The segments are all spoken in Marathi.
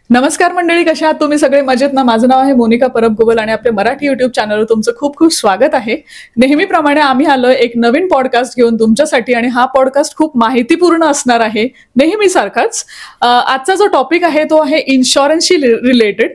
नमस्कार मंडळी, कशा आहात तुम्ही सगळे? मजेत ना? माझं नाव आहे मोनिका परब गुबल आणि आपल्या मराठी युट्यूब चॅनलवर तुमचं खूप खूप स्वागत आहे. नेहमीप्रमाणे आम्ही आलोय एक नवीन पॉडकास्ट घेऊन तुमच्यासाठी आणि हा पॉडकास्ट खूप माहितीपूर्ण असणार आहे नेहमीसारखाच. आजचा जो टॉपिक आहे तो आहे इन्शुरन्सशी रिलेटेड.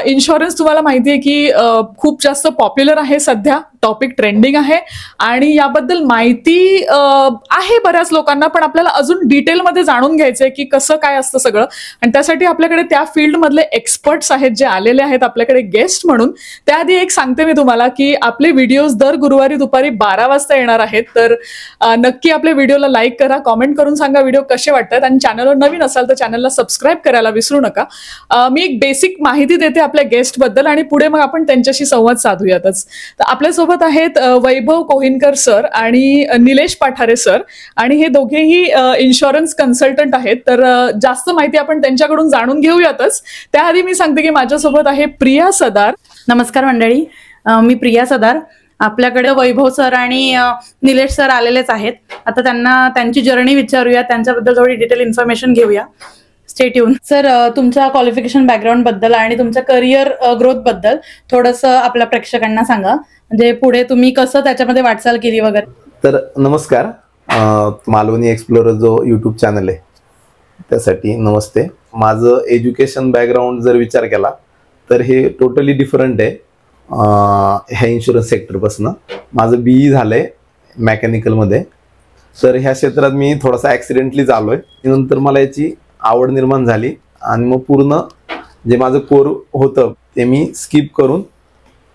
इन्शुरन्स तुम्हाला माहिती आहे की खूप जास्त पॉप्युलर आहे सध्या, टॉपिक ट्रेंडिंग आहे आणि याबद्दल माहिती आहे बऱ्याच लोकांना, पण आपल्याला अजून डिटेलमध्ये जाणून घ्यायचंय की कसं काय असतं सगळं. आणि त्यासाठी आपल्याकडे त्या फील्डमधले एक्सपर्ट्स आहेत जे आलेले आहेत आपल्याकडे गेस्ट म्हणून. त्याआधी एक सांगते मी तुम्हाला की आपले व्हिडिओज दर गुरुवारी दुपारी 12 वाजता येणार आहेत. तर नक्की आपल्या व्हिडिओला लाईक करा, कॉमेंट करून सांगा व्हिडिओ कसे वाटतात आणि चॅनलवर नवीन असाल तर चॅनलला सबस्क्राईब करायला विसरू नका. मी एक बेसिक माहिती देते आपल्या गेस्ट बद्दल आणि पुढे मग आपण त्यांच्याशी संवाद साधूयातच. तर आपल्यासोबत आहेत वैभव कोहिनकर सर आणि निलेश पठारे सर, आणि हे दोघेही इन्शुरन्स कन्सल्टंट आहेत. तर जास्त माहिती आपण त्यांच्याकडून जाणून घेऊयातच. त्याआधी मी सांगते की माझ्यासोबत आहे प्रिया सदार. नमस्कार मंडळी, मी प्रिया सदार. आपल्याकडे वैभव सर आणि निलेश सर आलेलेच आहेत. आता त्यांना त्यांची जर्नी विचारूया, त्यांच्याबद्दल थोडी डिटेल इन्फॉर्मेशन घेऊया. Stay tune. सर, तुमच्या क्वालिफिकेशन बॅकग्राऊंड बद्दल आणि तुमच्या करिअर ग्रोथ बद्दल थोडंसं आपल्या प्रेक्षकांना सांगा, म्हणजे पुढे तुम्ही कसं त्याच्यामध्ये वाटचाल केली वगैरे. तर नमस्कार, मालवणी एक्सप्लोरर जो यूट्यूब चॅनल आहे त्यासाठी नमस्ते. माझं एज्युकेशन बॅकग्राऊंड जर विचार केला तर हे टोटली डिफरंट आहे. ह्या इन्शुरन्स सेक्टरपासून माझं BE झालंय मेकॅनिकलमध्ये. तर ह्या क्षेत्रात मी थोडासा ॲक्सिडेंटलीच आलो आहे. नंतर मला याची आवड निर्माण झाली आणि मग पूर्ण जे माझं कोर होतं ते मी स्किप करून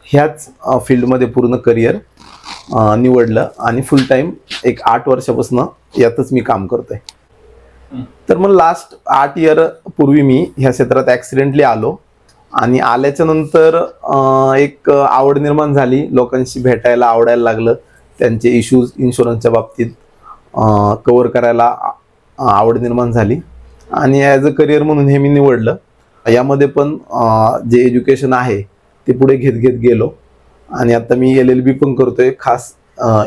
ह्याच फील्डमध्ये पूर्ण करिअर निवडलं आणि फुल टाईम एक 8 वर्षापासून यातच मी काम करतोय. तर मग लास्ट 8 इयर पूर्वी मी ह्या क्षेत्रात ॲक्सिडेंटली आलो आणि आल्याच्या नंतर एक आवड निर्माण झाली. लोकांशी भेटायला आवडायला लागलं, त्यांचे इश्यूज इन्शुरन्सच्या बाबतीत कव्हर करायला आवड निर्माण झाली आणि ॲज अ करिअर म्हणून हे मी निवडलं. यामध्ये पण जे एज्युकेशन आहे ते पुढे घेत गेलो आणि आता मी LLB पण करतोय. खास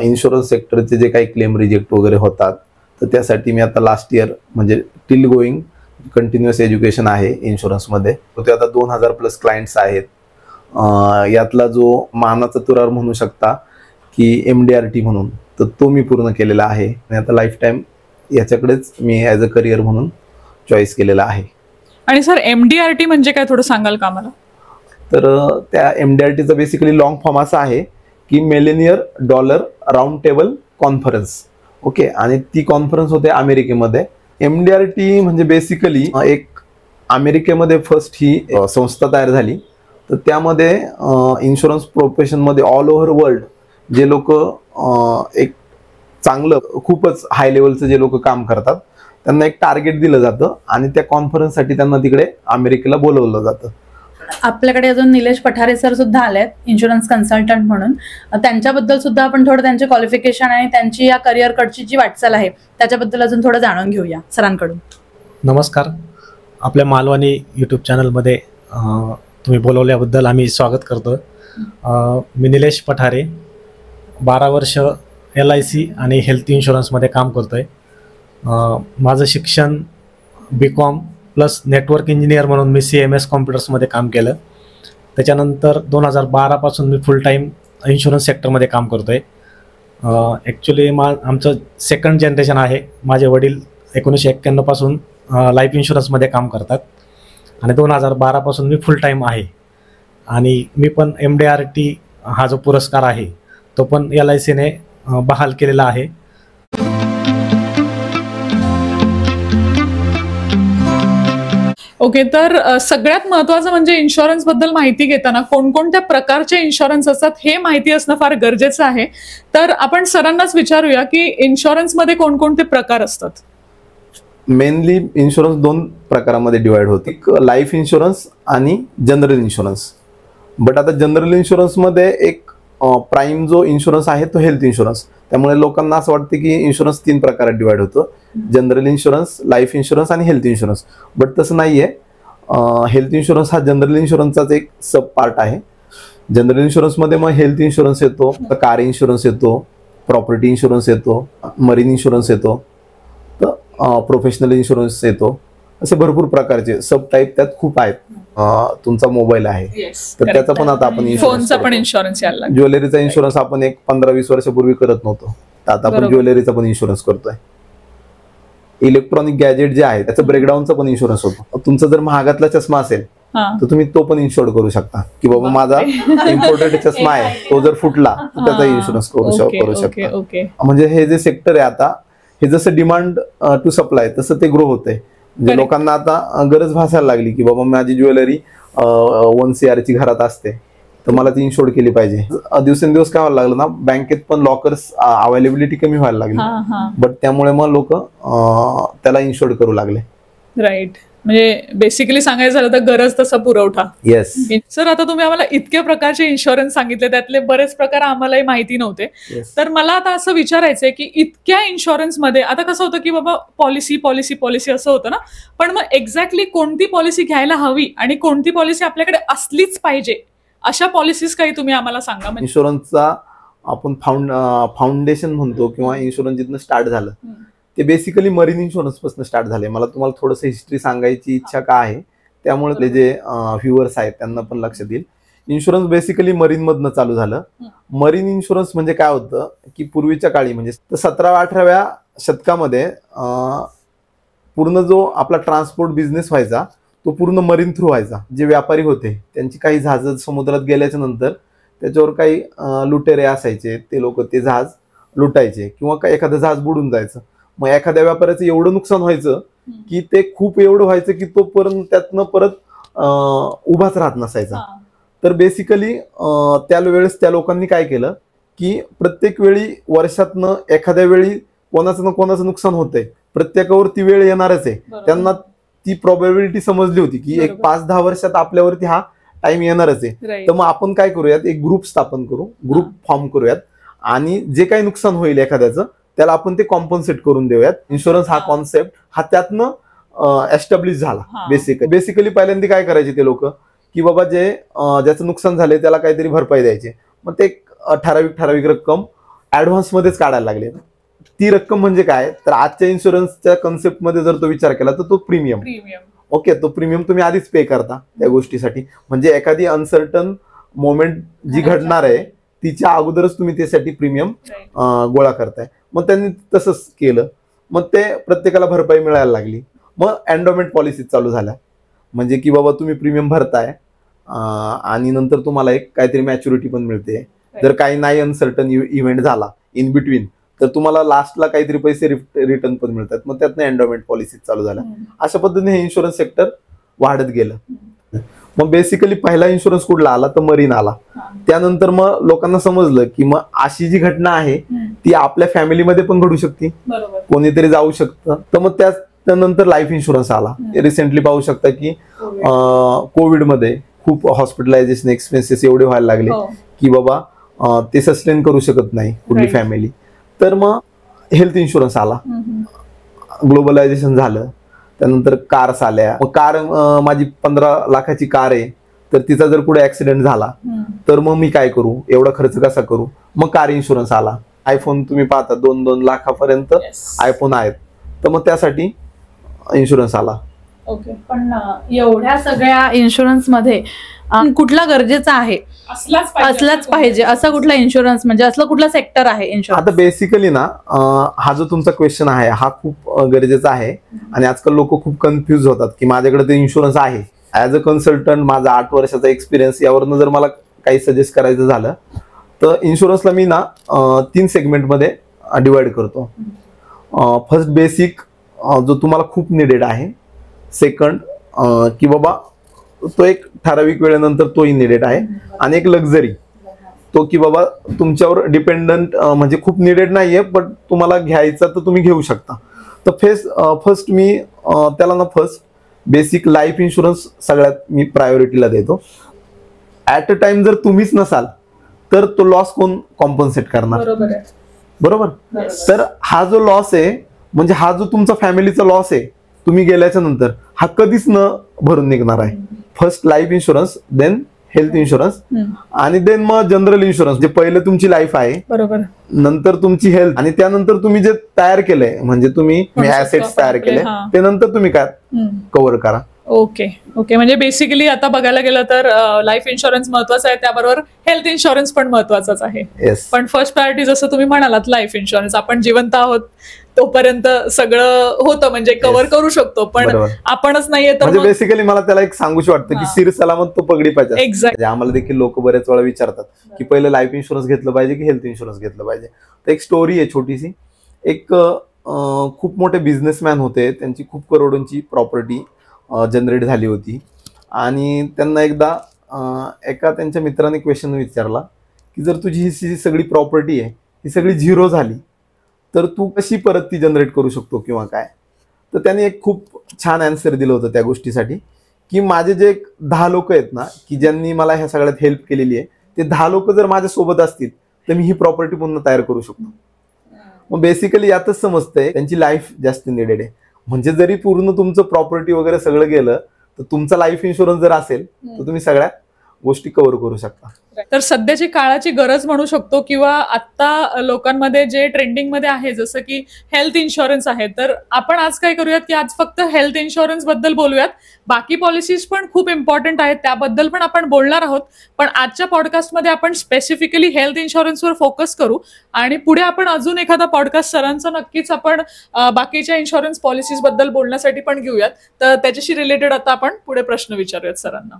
इन्शुरन्स सेक्टरचे जे काही क्लेम रिजेक्ट वगैरे होतात तर त्यासाठी मी आता लास्ट इयर म्हणजे टिल गोईंग कंटिन्युअस एज्युकेशन आहे इन्शुरन्समध्ये. ते आता 2000+ क्लायंट्स आहेत. यातला जो मानाचा तुरार म्हणू शकता की MDRT म्हणून, तर तो मी पूर्ण केलेला आहे आणि आता लाईफ टाईम याच्याकडेच मी ॲज अ करिअर म्हणून चॉईस केलेला आहे. आणि सर, MDRT म्हणजे काय, थोडं सांगाल का मला? तर त्या MDRTचा बेसिकली लॉंग फॉर्म असा आहे की Millionaire dollar round table conference. Okay, आणि ती कॉन्फरन्स होते अमेरिकेमध्ये. MDRT म्हणजे बेसिकली एक अमेरिकेमध्ये फर्स्ट ही संस्था तयार झाली. तर त्यामध्ये इन्शुरन्स प्रोफेशनमध्ये ऑल ओव्हर वर्ल्ड जे लोक एक चांगलं खूपच हाय लेवलचं जे लोक काम करतात त्यांना एक टार्गेट दिलं जातं आणि त्या कॉन्फरन्ससाठी त्यांना तिकडे अमेरिकेला बोलवलं जातं. आपल्याकडे अजून निलेश पठारे सर सुद्धा आलेत, इन्शुरन्स कन्सल्टंट म्हणून. त्यांच्याबद्दल सुद्धा आपण थोडं त्यांचे क्वालिफिकेशन आणि त्यांची या करिअर कडची जी वाटचाल आहे त्याच्याबद्दल अजून थोडं जाणून घेऊया सरांकडून. नमस्कार, आपल्या मालवणी यूट्यूब चॅनलमध्ये तुम्ही बोलवल्याबद्दल आम्ही स्वागत करतो. मी निलेश पठारे, 12 वर्ष LIC आणि हेल्थ इन्शुरन्समध्ये काम करतो आहे. माझं शिक्षण BCom प्लस नेटवर्क इंजिनियर म्हणून मी CMS कॉम्प्युटर्समध्ये काम केलं. त्याच्यानंतर 2012 पासून मी फुल टाईम इन्शुरन्स सेक्टरमध्ये काम करतो आहे. ॲक्च्युली आमचं सेकंड जनरेशन आहे. माझे वडील 1991 पासून लाईफ इन्शुरन्समध्ये काम करतात आणि 2012 पासून मी फुल टाईम आहे. आणि मी पण MDRT हा जो पुरस्कार आहे तो पण LICने बहाल केलेला आहे. ओके, तर सगळ्यात महत्वाचं म्हणजे इन्शुरन्स बद्दल माहिती घेताना कोणकोणत्या प्रकारचे इन्शुरन्स असतात हे माहिती असणं फार गरजेचं आहे. तर आपण सरांनाच विचारूया की इन्शुरन्समध्ये कोणकोणते प्रकार असतात. मेनली इन्शुरन्स 2 प्रकारामध्ये डिवाइड होते, एक लाईफ इन्शुरन्स आणि जनरल इन्शुरन्स. बट आता जनरल इन्शुरन्समध्ये एक प्राईम जो इन्शुरन्स आहे तो हेल्थ इन्शुरन्स. त्यामुळे लोकांना असं वाटतं की इन्शुरन्स 3 प्रकारात डिवाइड होतं, जनरल इन्शुरन्स, लाईफ इन्शुरन्स आणि हेल्थ इन्शुरन्स. बट तसं नाही आहे. हेल्थ इन्शुरन्स हा जनरल इन्शुरन्सचाच एक सब पार्ट आहे. जनरल इन्शुरन्समध्ये मग हेल्थ इन्शुरन्स येतो, कार इन्शुरन्स येतो, प्रॉपर्टी इन्शुरन्स येतो, मरीन इन्शुरन्स येतो, तर प्रोफेशनल इन्शुरन्स येतो असे भरपूर प्रकारचे सब टाईप त्यात खूप आहेत. तुमचा मोबाईल आहे तर त्याचा पण आता आपण फोनचा पण इन्शुरन्स यायला लागला. ज्वेलरीचा इन्शुरन्स आपण एक 15-20 वर्षापूर्वी करत नव्हतो, तर आता आपण ज्वेलरीचा पण इन्शुरन्स करतोय. इलेक्ट्रॉनिक गॅजेट जे आहे त्याचं ब्रेकडाऊनचा पण इन्शुरन्स होतो. तुमचा जर महागातला चष्मा असेल तर तुम्ही तो पण इन्शुअर करू शकता की बाबा माझा इम्पोर्टेड चष्मा आहे, तो जर फुटला तर त्याचा इन्शुरन्स करू शकता. म्हणजे हे जे सेक्टर आहे आता, हे जसं डिमांड टू सप्लाय तसं ते ग्रो होतंय. म्हणजे लोकांना आता गरज भासायला लागली की बाबा माझी ज्वेलरी 1 CR ची घरात असते तर मला ती इन्शुअर केली पाहिजे. दिवसेंदिवस काय व्हायला लागलं ना, बँकेत पण लॉकर्स अवेलेबिलिटी कमी व्हायला लागली, बट त्यामुळे मग लोक त्याला इन्शुअर करू लागले. राईट. म्हणजे बेसिकली सांगायचं झालं तर गरज तसा पुरवठा. येस सर, आता तुम्ही आम्हाला इतक्या प्रकारचे इन्शुरन्स सांगितले, त्यातले बरेच प्रकार आम्हालाही माहिती नव्हते. तर मला आता असं विचारायचंय की इतक्या इन्शुरन्स मध्ये आता कसं होतं की बाबा पॉलिसी पॉलिसी पॉलिसी असं होतं ना, पण मग एक्झॅक्टली कोणती पॉलिसी घ्यायला हवी आणि कोणती पॉलिसी आपल्याकडे असलीच पाहिजे, अशा पॉलिसीज काही तुम्ही आम्हाला सांगा. म्हणजे इन्शुरन्सचा आपण फाउंडेशन म्हणतो किंवा इन्शुरन्स जिथनं स्टार्ट झालं ते बेसिकली मरीन इन्शुरन्स पासून स्टार्ट झाले. मला तुम्हाला थोडंसं हिस्ट्री सांगायची इच्छा का आहे, त्यामुळे जे व्ह्युअर्स आहेत त्यांना पण लक्षात येईल. इन्शुरन्स बेसिकली मरीन मधनं चालू झालं. मरीन इन्शुरन्स म्हणजे काय होतं की पूर्वीच्या काळी म्हणजे 17व्या-18व्या शतकामध्ये पूर्ण जो आपला ट्रान्सपोर्ट बिझनेस व्हायचा तो पूर्ण मरीन थ्रू व्हायचा. जे व्यापारी होते त्यांची काही जहाज समुद्रात गेल्याच्या नंतर त्याच्यावर काही लुटेरे असायचे, ते लोक ते जहाज लुटायचे किंवा एखादं जहाज बुडून जायचं. मग एखाद्या व्यापाऱ्याचं एवढं नुकसान व्हायचं की ते खूप एवढं व्हायचं की तो त्यातनं परत उभाच राहत नसायचा. तर बेसिकली त्यावेळेस त्या लोकांनी काय केलं की प्रत्येक वेळी वर्षातनं एखाद्या वेळी कोणाचं ना कोणाचं नुकसान होतंय, प्रत्येकावर ती वेळ येणारच आहे. त्यांना ती प्रोबॅबिलिटी समजली होती की एक 5-10 वर्षात आपल्यावरती हा टाइम येणारच आहे. तर मग आपण काय करूयात, एक ग्रुप स्थापन करू, ग्रुप फॉर्म करूयात आणि जे काही नुकसान होईल एखाद्याचं त्याला आपण ते कॉम्पन्सेट करून देऊयात. इन्शुरन्स हा कॉन्सेप्ट हा त्यातनं एस्टॅब्लिश झाला. बेसिकली पहिल्यांदा काय करायचे ते लोक की बाबा ज्याचं नुकसान झालंय त्याला काहीतरी भरपाई द्यायचे. मग ते ठराविक रक्कम ऍडव्हान्स मध्येच काढायला लागले. ती रक्कम म्हणजे काय, तर आजच्या इन्शुरन्सच्या कन्सेप्ट मध्ये जर तो विचार केला तर तो प्रीमियम. ओके, तो प्रीमियम तुम्ही आधीच पे करता त्या गोष्टीसाठी. म्हणजे एखादी अनसर्टन मोमेंट जी घडणार आहे तिच्या अगोदरच तुम्ही त्यासाठी प्रीमियम गोळा करताय. मग त्यांनी तसंच केलं, मग ते प्रत्येकाला भरपाई मिळायला लागली. मग एंडोमेंट पॉलिसी चालू झाल्या, म्हणजे की बाबा तुम्ही प्रीमियम भरताय आणि नंतर तुम्हाला एक काहीतरी मॅच्युरिटी पण मिळते. जर काही नाही अनसर्टन इव्हेंट झाला इन बिटवीन तर तुम्हाला लास्टला काहीतरी पैसे रिटर्न पण मिळतात. मग त्यातनं एंडोमेंट पॉलिसी चालू झाल्या. अशा पद्धतीने हे इन्शुरन्स सेक्टर वाढत गेलं. मग बेसिकली पहिला इन्शुरन्स कुठला आला तर मरीन आला. त्यानंतर मग लोकांना समजलं की मग अशी जी घटना आहे ती आपल्या फॅमिलीमध्ये पण घडू शकते, कोणीतरी जाऊ शकतं. तर मग त्यानंतर लाईफ इन्शुरन्स आला. रिसेंटली पाहू शकता की कोविडमध्ये खूप हॉस्पिटलायझेशन एक्सपेन्सेस एवढे व्हायला लागले की बाबा ते सस्टेन करू शकत नाही कुठली फॅमिली. तर मग हेल्थ इन्शुरन्स आला. ग्लोबलायझेशन झालं, त्यानंतर कार्स आल्या. मग कार, माझी 15 लाखाची कार आहे तर तिचा जर पुढे ऍक्सिडेंट झाला तर मग मी काय करू, एवढा खर्च कसा करू. मग कार इन्शुरन्स आला. आयफोन तुम्ही पाहता 2-2 लाखापर्यंत आयफोन आहेत, तर मग त्यासाठी इन्शुरन्स आला. ओके, पण एवढ्या सगळ्या इन्शुरन्स मध्ये कुठला गरजेचा आहे, असलाच पाहिजे असा कुठला इन्शुरन्स, म्हणजे असलं कुठला सेक्टर आहे इन्शुरन्स? आता बेसिकली ना हा जो तुमचा क्वेश्चन आहे हा खूप गरजेचा आहे आणि आजकाल लोक खूप कन्फ्युज होतात की माझ्याकडे ते इन्शुरन्स आहे. ऍज अ कन्सल्टंट माझा 8 वर्षाचा एक्सपिरियन्स, यावरनं जर मला काही सजेस्ट करायचं झालं तर इन्शुरन्सला मी ना 3 सेगमेंटमध्ये डिवाइड करतो. फर्स्ट बेसिक, जो तुम्हाला खूप निडेड आहे. सेकंड की बाबा तो एक ठराविक वेळेनंतर तोही निडेड आहे. आणि एक लक्झरी, तो की बाबा तुमच्यावर डिपेंडंट, म्हणजे खूप निडेड नाहीये पण तुम्हाला घ्यायचा तर तुम्ही घेऊ शकता. तर फर्स्ट मी त्याला ना फर्स्ट बेसिक लाईफ इन्शुरन्स सगळ्यात मी प्रायोरिटीला देतो. ऍट अ टाइम जर तुम्हीच नसाल तर तो लॉस कोण कॉम्पन्सेट करणार, बरोबर? तर हा जो लॉस आहे, म्हणजे हा जो तुमचा फॅमिलीचा लॉस आहे तुम्ही गेल्याच्या नंतर, हा कधीच न भरून निघणार आहे. First life insurance, then health insurance, आणि देन मग जनरल इन्शुरन्स, जे पहिले तुमची लाईफ आहे, बरोबर, नंतर तुमची हेल्थ, आणि त्यानंतर तुम्ही जे तयार केलंय म्हणजे तुम्ही ऍसेट्स तयार केले ते नंतर तुम्ही काय कव्हर करा. Okay okay. म्हणजे बेसिकली आता बघायला गेलं तर लाईफ इन्शुरन्स महत्वाचा आहे, त्याबरोबर हेल्थ इन्शुरन्स पण महत्वाचाच आहे. पण फर्स्ट प्रायोरिटी जसं तुम्ही म्हणालात लाईफ इन्शुरन्स, आपण जिवंत आहोत तोपर्यंत सगळं होतं म्हणजे कव्हर करू शकतो, पण आपणच नाहीये तर म्हणजे बेसिकली मला त्याला एक सांगूशी वाटतं की सिर सलामत तो पगडी पाहिजे. एक्झॅक्ट. आम्हाला देखील लोक बरेच वेळा विचारतात की पहिले लाईफ इन्शुरन्स घेतलं पाहिजे की हेल्थ इन्शुरन्स घेतलं पाहिजे. तर एक स्टोरी आहे छोटीशी. एक खूप मोठे बिझनेसमॅन होते, त्यांची खूप करोडोंची प्रॉपर्टी जनरेट झाली होती, आणि त्यांना एकदा एका त्यांच्या मित्राने क्वेश्चन विचारला की जर तुझी ही सगळी प्रॉपर्टी आहे ही सगळी झिरो झाली तर तू कशी परत ती जनरेट करू शकतो किंवा काय. तर त्याने एक खूप छान आन्सर दिलं होतं त्या गोष्टीसाठी की माझे जे 10 लोक आहेत ना की ज्यांनी मला ह्या सगळ्यात हेल्प केलेली आहे, ते 10 लोक जर माझ्या सोबत असतील तर मी ही प्रॉपर्टी पुन्हा तयार करू शकतो. मग बेसिकली यातच समजतंय त्यांची लाईफ जास्त निडेड आहे. म्हणजे जरी पूर्ण तुमचं प्रॉपर्टी वगैरे सगळं गेलं तर तुमचा लाईफ इन्शुरन्स जर असेल तर तुम्ही सगळ्या गोष्टी कव्हर करू शकता. तर सध्याची काळाची गरज म्हणू शकतो, किंवा आता लोकांमध्ये जे ट्रेंडिंग मध्ये आहे जसं की हेल्थ इन्शुरन्स आहे, तर आपण आज काय करूयात की आज फक्त हेल्थ इन्शुरन्स बद्दल बोलूयात. बाकी पॉलिसीज पण खूप इम्पॉर्टंट आहेत, त्याबद्दल पण आपण बोलणार आहोत, पण आजच्या पॉडकास्टमध्ये आपण स्पेसिफिकली हेल्थ इन्शुरन्सवर फोकस करू, आणि पुढे आपण अजून एखादा पॉडकास्ट सरांचा नक्कीच आपण बाकीच्या इन्शुरन्स पॉलिसीज बद्दल बोलण्यासाठी पण घेऊयात. तर त्याच्याशी रिलेटेड आता आपण पुढे प्रश्न विचारूयात सरांना.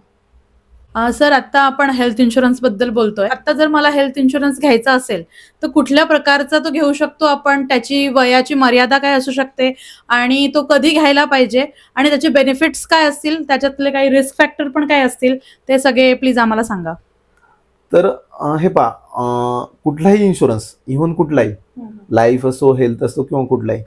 सर, आता आपण हेल्थ इन्शुरन्स बद्दल बोलतोय. आता जर मला हेल्थ इन्शुरन्स घ्यायचा असेल तर कुठल्या प्रकारचा तो घेऊ शकतो आपण? त्याची वयाची मर्यादा काय असू शकते, आणि तो कधी घ्यायला पाहिजे, आणि त्याचे बेनिफिट्स काय असतील, त्याच्यातले काही रिस्क फॅक्टर पण काय असतील, ते सगळे प्लीज आम्हाला सांगा. तर हे कुठलाही इन्शुरन्स, इव्हन कुठलाही, लाईफ असो, हेल्थ असो किंवा कुठलाही,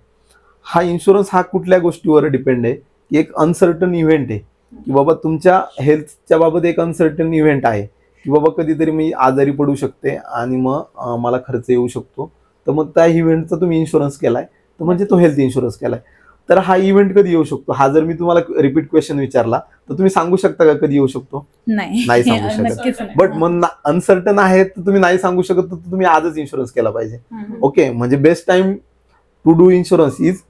हा इन्शुरन्स हा कुठल्या गोष्टीवर डिपेंड आहे की एक अनसर्टन इव्हेंट आहे की बाबा तुमच्या हेल्थच्या बाबत एक अनसर्टन इव्हेंट आहे की बाबा कधीतरी मी आजारी पडू शकते आणि मग मला खर्च येऊ शकतो, तर मग त्या इव्हेंटचा तुम्ही इन्शुरन्स केलाय तर म्हणजे तो हेल्थ इन्शुरन्स केलाय. तर हा इव्हेंट कधी येऊ शकतो, हा जर मी तुम्हाला रिपीट क्वेश्चन विचारला तर तुम्ही सांगू शकता का कधी येऊ शकतो? नाही सांगू शकत. बट मग अनसर्टन आहे तर तुम्ही नाही सांगू शकत, तर तुम्ही आजच इन्शुरन्स केला पाहिजे. ओके, म्हणजे best time to do insurance is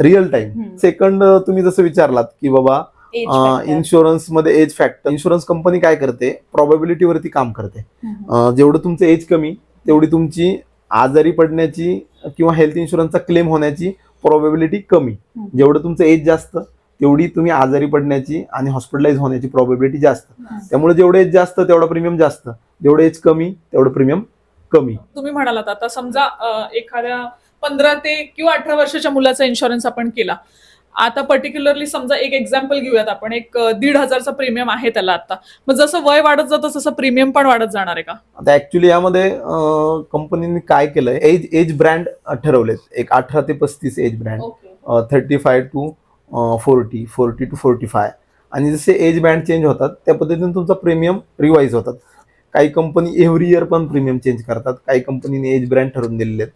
real time. Second, तुम्ही जसं विचारलात की बाबा इन्शुरन्स मध्ये एज फॅक्टर, इन्शुरन्स कंपनी काय करते, प्रोबॅबिलिटी वरती काम करते. जेवढं तुमचं एज कमी तेवढी तुमची आजारी पडण्याची किंवा हेल्थ इन्शुरन्सचा क्लेम होण्याची प्रोबॅबिलिटी कमी. जेवढं तुमचं एज जास्त तेवढी तुम्ही आजारी पडण्याची आणि हॉस्पिटलाइज होण्याची प्रोबॅबिलिटी जास्त. त्यामुळे जेवढं एज जास्त तेवढा प्रीमियम जास्त, जेवढं एज कमी तेवढं प्रीमियम कमी. तुम्ही म्हणालात आता समजा एखाद्या 15 ते किंवा 18 वर्षाच्या मुलाचा इन्शुरन्स आपण केला. आता पर्टिक्युलरली समजा एक एक्झाम्पल घेऊयात आपण, एक 1,500चा प्रीमियम आहे त्याला आता, मग जसं वय वाढत जातं तसं प्रीमियम पण वाढत जाणार आहे का? आता ऍक्च्युली यामध्ये कंपनीने काय केलंय, एज ब्रँड ठरवलेत. एक 18 ते 35 एज ब्रँड, 35 to 40, 40 to 45, आणि जसे एज बँड चेंज होतात त्या पद्धतीने तुमचा प्रीमियम रिवाइज होतात. काही कंपनी एव्हरी इयर पण प्रीमियम चेंज करतात, काही कंपनीने एज ब्रँड ठरवून दिलेले आहेत,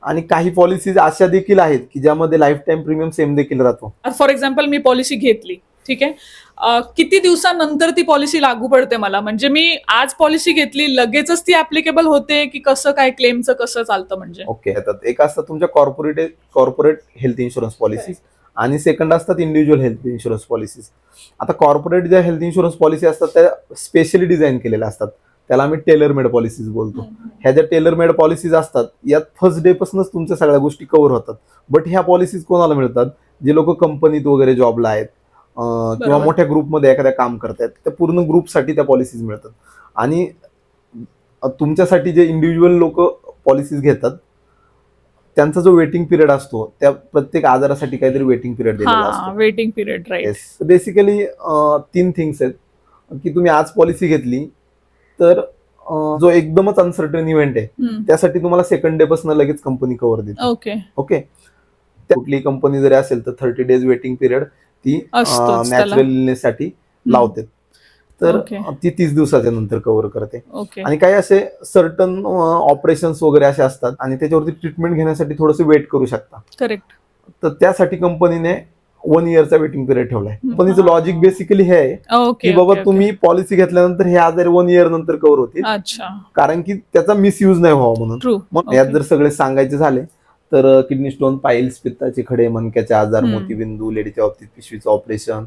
आणि काही पॉलिसीज अशा देखील आहेत की ज्यामध्ये लाईफ टाइम प्रीमियम सेम देखील राहतो. फॉर एक्झाम्पल मी पॉलिसी घेतली, ठीक आहे, किती दिवसानंतर ती पॉलिसी लागू पडते मला? म्हणजे मी आज पॉलिसी घेतली लगेचच ती ऍप्लिकेबल होते की कसं काय, क्लेमचं कसं चालतं? म्हणजे ओके, एक असतात तुमच्या कॉर्पोरेट हेल्थ इन्शुरन्स पॉलिसीज, आणि सेकंड असतात इंडिव्हिज्युअल हेल्थ इन्शुरन्स पॉलिसीज. आता कॉर्पोरेट ज्या हेल्थ इन्शुरन्स पॉलिसी असतात त्या स्पेशली डिझाईन केलेल्या असतात, त्याला आम्ही टेलर मेड पॉलिसीज बोलतो. ह्या ज्या टेलर मेड पॉलिसीज असतात यात फर्स्ट डे पासूनच तुमच्या सगळ्या गोष्टी कव्हर होतात. बट ह्या पॉलिसीज कोणाला मिळतात? जे लोक कंपनीत वगैरे जॉबला आहेत किंवा मोठ्या ग्रुपमध्ये एखाद्या काम करतायत, त्या पूर्ण ग्रुपसाठी त्या पॉलिसीज मिळतात. आणि तुमच्यासाठी जे इंडिव्हिज्युअल लोक पॉलिसीज घेतात त्यांचा जो वेटिंग पिरियड असतो, त्या प्रत्येक आजारासाठी काहीतरी वेटिंग पिरियड दिलेला असतो. Waiting period, right. Basically 3 things आहेत की तुम्ही आज पॉलिसी घेतली तर जो एकदमच अनसर्टन इव्हेंट आहे त्यासाठी तुम्हाला सेकंड डे पासून लगेच कंपनी कव्हर देते. ओके, कुठली कंपनी जरी असेल तर 30 days वेटिंग पिरियड ती नॅचरल इलनेस साठी लावते, तर ती 30 दिवसाच्या नंतर कव्हर करते. आणि काही असे सर्टन ऑपरेशन्स वगैरे असे असतात आणि त्याच्यावरती ट्रीटमेंट घेण्यासाठी थोडंसं वेट करू शकता. करेक्ट. तर त्यासाठी कंपनीने 1 इयरचा वेटिंग पिरियड ठेवलाय. पण हिचं लॉजिक बेसिकली हे आहे की ओके बाबा तुम्ही पॉलिसी घेतल्यानंतर हे आजार 1 इयर नंतर कव्हर होतील, अच्छा कारण की त्याचा मिसयूज नाही व्हावा म्हणून. ट्रू. मग यात जर सगळे सांगायचे झाले तर किडनी स्टोन, पाईल्स, पित्ताचे खडे, मणक्याचे आजार, मोतीबिंदू, लेडीच्या बाबतीत पिशवीचं ऑपरेशन,